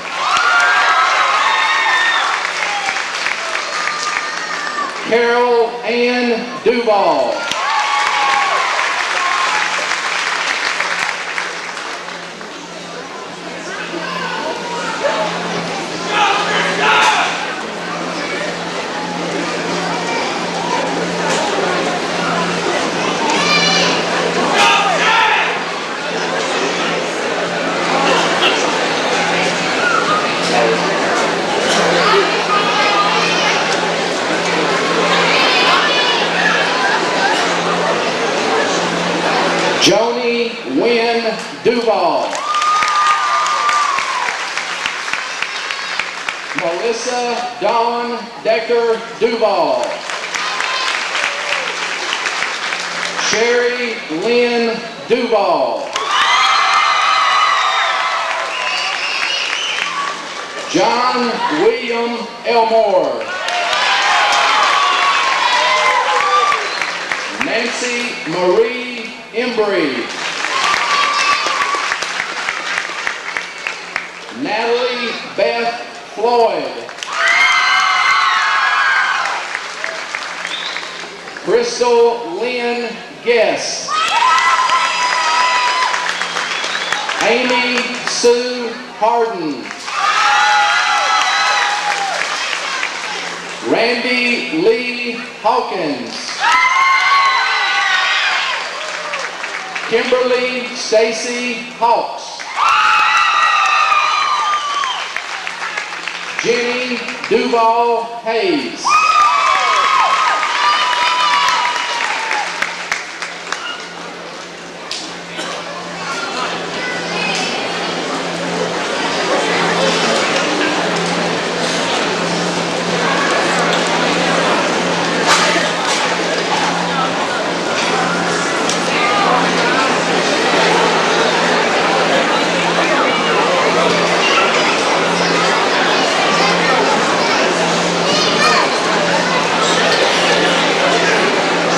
Carol Ann Duval. Joni Wynn Duval. Melissa Dawn Decker Duval. Sherry Lynn Duval. John William Elmore. Nancy Marie Embry. Natalie Beth Floyd. Crystal Lynn Guest. Amy Sue Harden. Randy Lee Hawkins. Kimberly Stacy Hawks. Jenny Duval Hayes.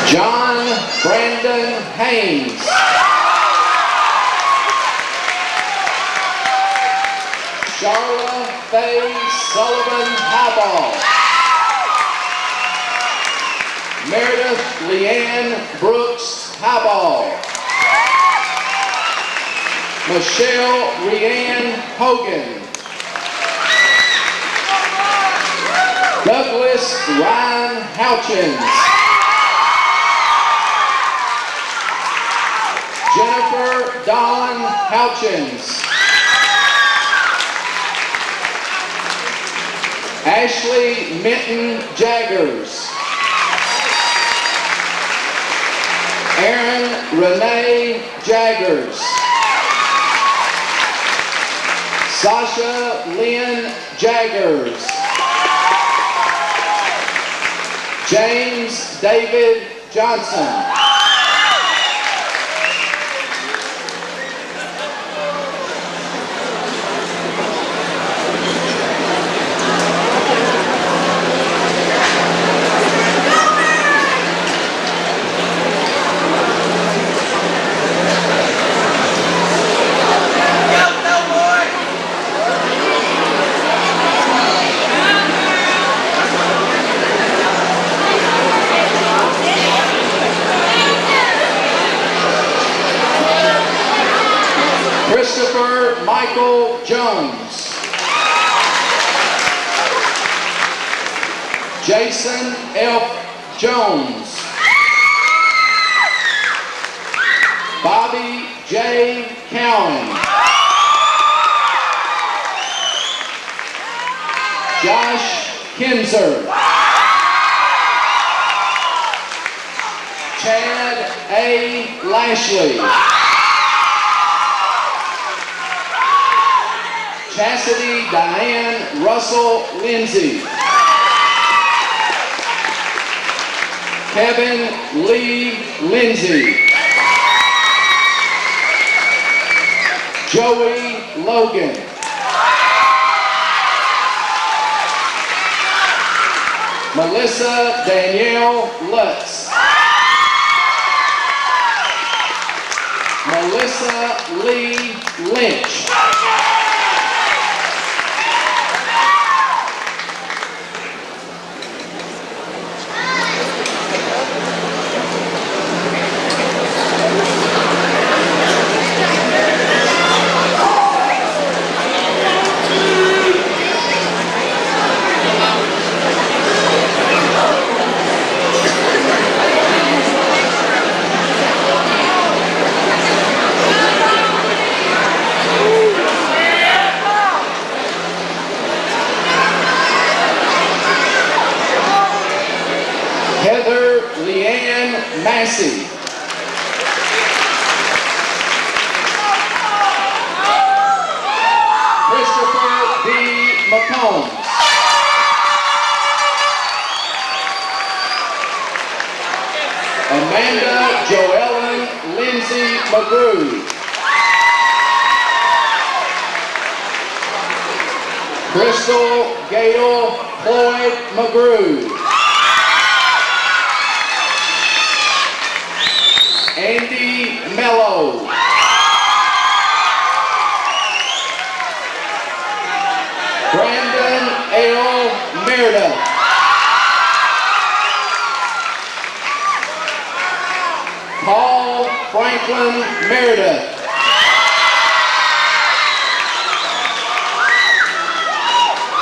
John Brandon Haynes. Charla Faye Sullivan Highball. Meredith Leanne Brooks Highball. Michelle Rianne Hogan. Douglas Houchins. Jennifer Dawn Houchins. Ashley Minton Jaggers. Erin Renee Jaggers. Sasha Lynn Jaggers. James David Johnson. Christopher Michael Jones. Jason F. Jones. Bobby J. Cowan. Josh Kinzer. Chad A. Lashley. Cassidy Diane Russell Lindsay. Kevin Lee Lindsay. Joey Logan. Melissa Danielle Lutz. Melissa Lee Lynch. Heather Leanne Massey. Christopher B. McCombs. Amanda Joellen Lindsay McGrew. Crystal Gail Floyd McGrew. Andy Mello. Brandon L. Meredith. Paul Franklin Meredith.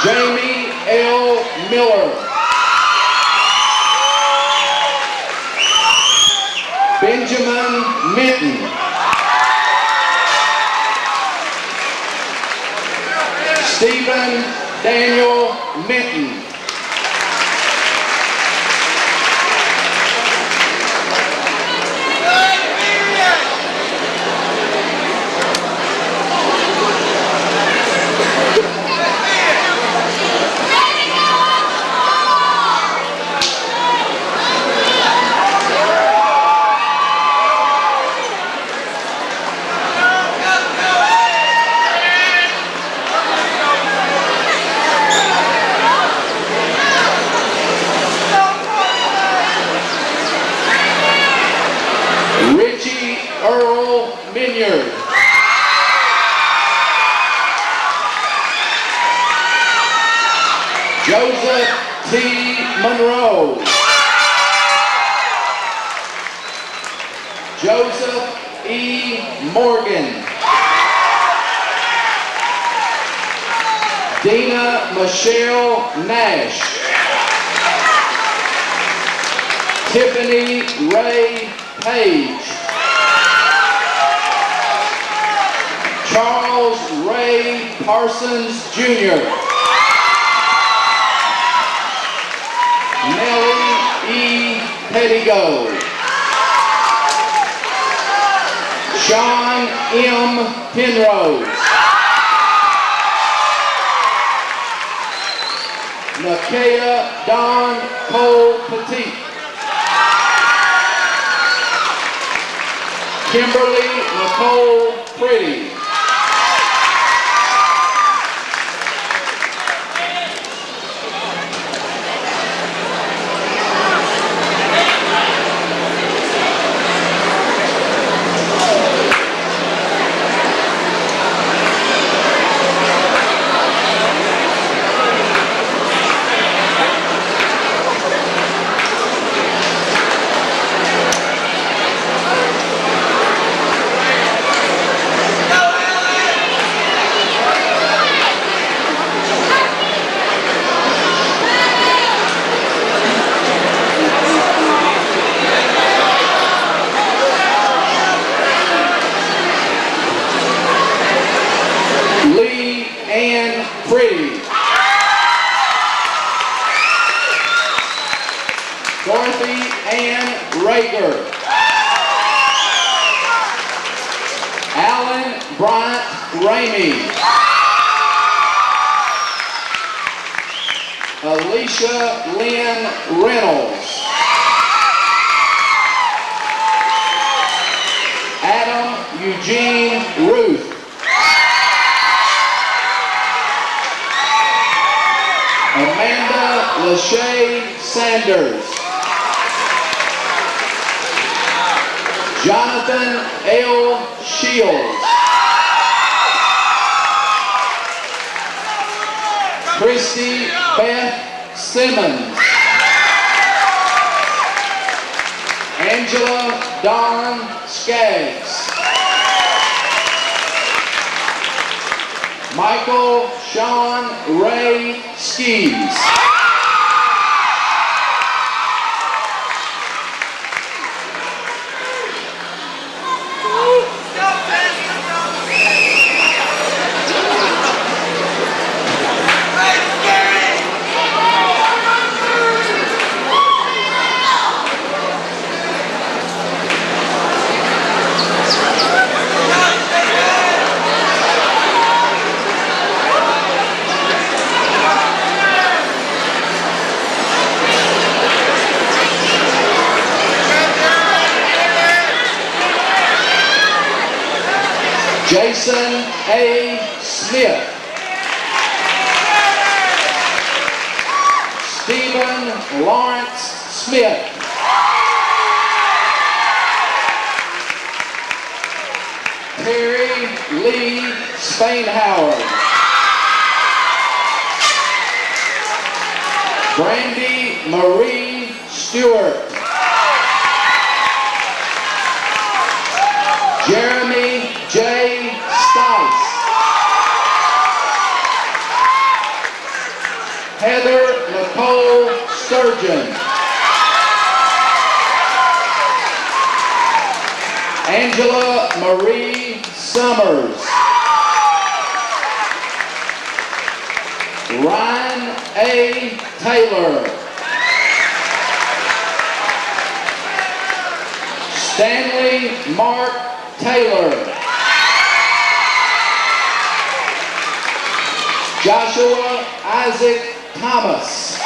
Jamie L. Miller. Benjamin Minton. Stephen Daniel Minton. Earl Minyard. Joseph T. Monroe. Joseph E. Morgan. Dina Michelle Nash. Tiffany Ray Page. Charles Ray Parsons Jr. Nellie E. Pettigo. Sean M. Penrose. Nakia Dawn Cole Petit. Kimberly Nicole Pretty. Pretty. Dorothy Ann Rager. Alan Bryant Ramey. Alicia Lynn Reynolds. Adam Eugene Ruth. Amanda Lachey Sanders. Jonathan L. Shields. Christy Beth Simmons. Angela Dawn Skaggs. Michael Sean Ray Skees. Jason A. Smith. Stephen Lawrence Smith. Terry Lee Spainhauer. Brandy Marie Stewart. Jeremy J. Stice. Heather Nicole Sturgeon. Angela Marie Summers. Ryan A. Taylor. Stanley Mark Taylor. Joshua Isaac Thomas.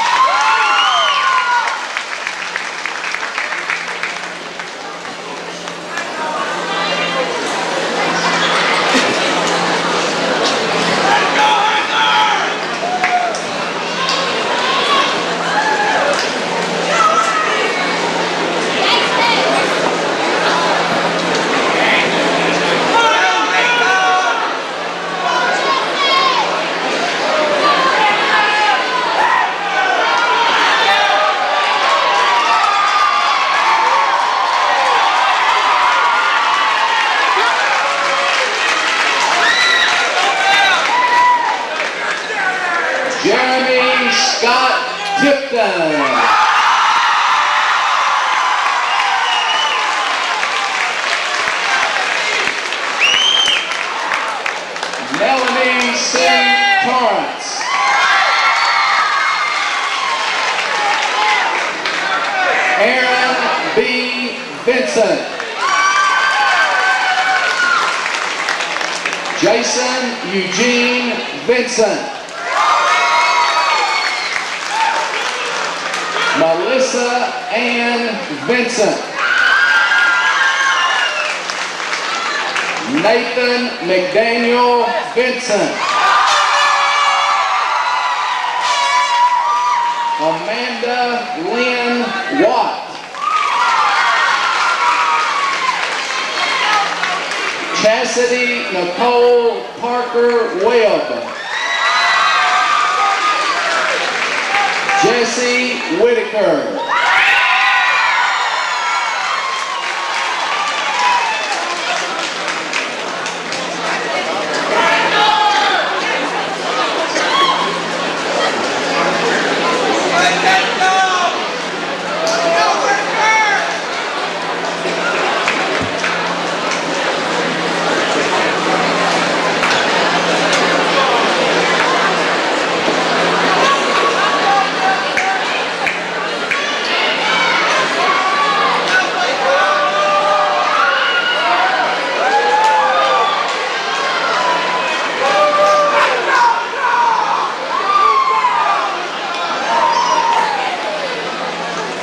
Jeremy Scott Tipton. Vincent. Jason Eugene Vincent. Melissa Ann Vincent. Nathan McDaniel Vincent. Amanda Lynn Watt. Cassidy Nicole Parker Webb. Jesse Whitaker.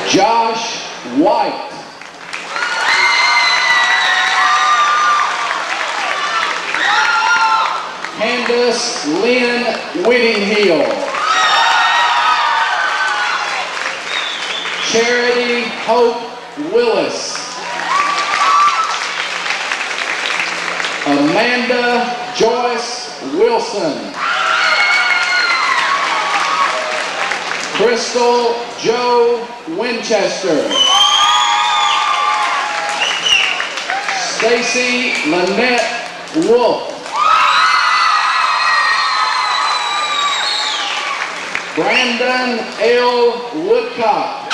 Josh White. Candace Lynn Whittinghill. Charity Hope Willis. Amanda Joyce Wilson. Crystal Joe Winchester. Stacy Lynette Wolf. Brandon L. Woodcock.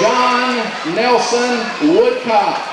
John Nelson Woodcock.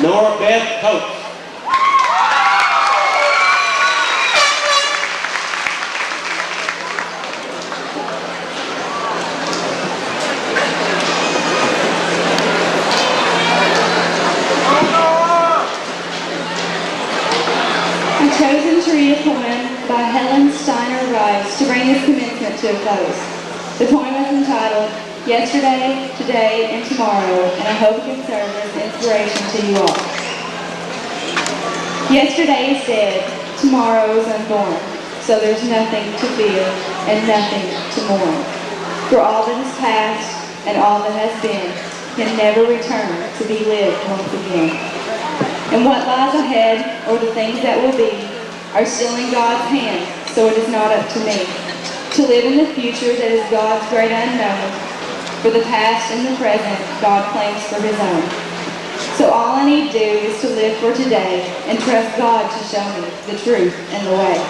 Nora Beth Coates. I'm chosen to read a poem by Helen Steiner Rice to bring this commencement to a close. The poem is entitled Yesterday, Today, and Tomorrow, and I hope it can serve as inspiration to you all. Yesterday is dead, tomorrow is unborn, so there's nothing to fear and nothing to mourn. For all that has passed and all that has been can never return to be lived once again. And what lies ahead, or the things that will be, are still in God's hands, so it is not up to me to live in the future that is God's great unknown. For the past and the present, God claims for His own. So all I need to do is to live for today and trust God to show me the truth and the way.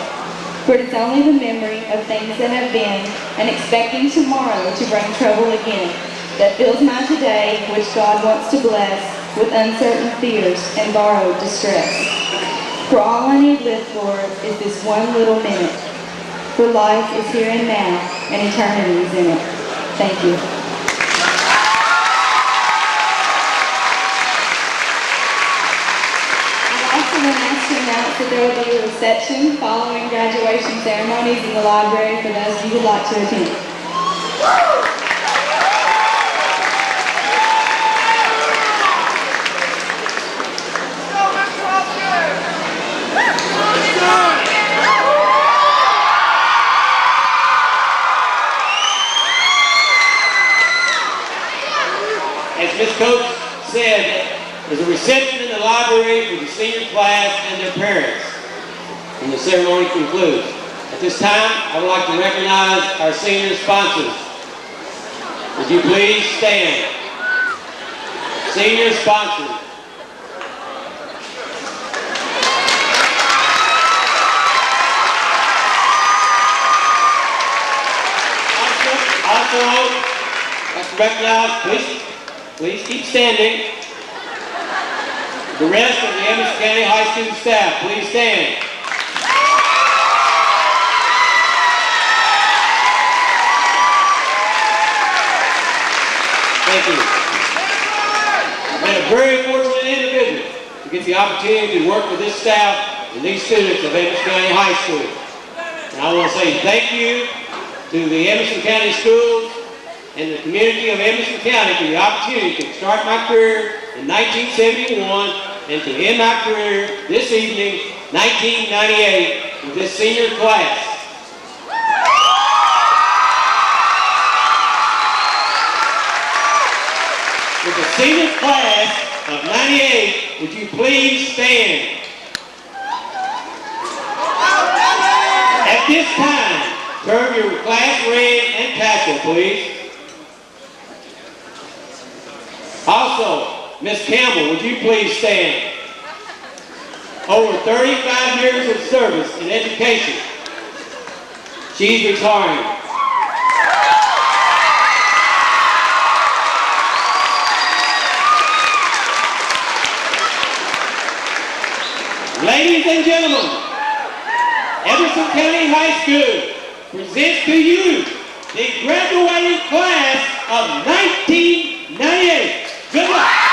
For it's only the memory of things that have been and expecting tomorrow to bring trouble again that fills my today, which God wants to bless with uncertain fears and borrowed distress. For all I need live for is this one little minute. For life is here and now, and eternity is in it. Thank you. To announce that there will be a reception following graduation ceremonies in the library for those of you who would like to attend. As Ms. Coates said, there's a reception in the library for the senior class and their parents when the ceremony concludes. At this time, I would like to recognize our senior sponsors. Would you please stand? Senior sponsors. Also, let's recognize, please keep standing. The rest of the Edmonson County High School staff, please stand. Thank you. I've been a very fortunate individual to get the opportunity to work with this staff and these students of Edmonson County High School. And I want to say thank you to the Edmonson County Schools and the community of Edmonson County for the opportunity to start my career in 1971 and to end my career this evening, 1998, with this senior class. With the senior class of 98, would you please stand? At this time, turn your class ring and tassel, please. Also, Miss Campbell, would you please stand? Over 35 years of service in education. She's retiring. Ladies and gentlemen, Edmonson County High School presents to you the graduating class of 1998. Good luck.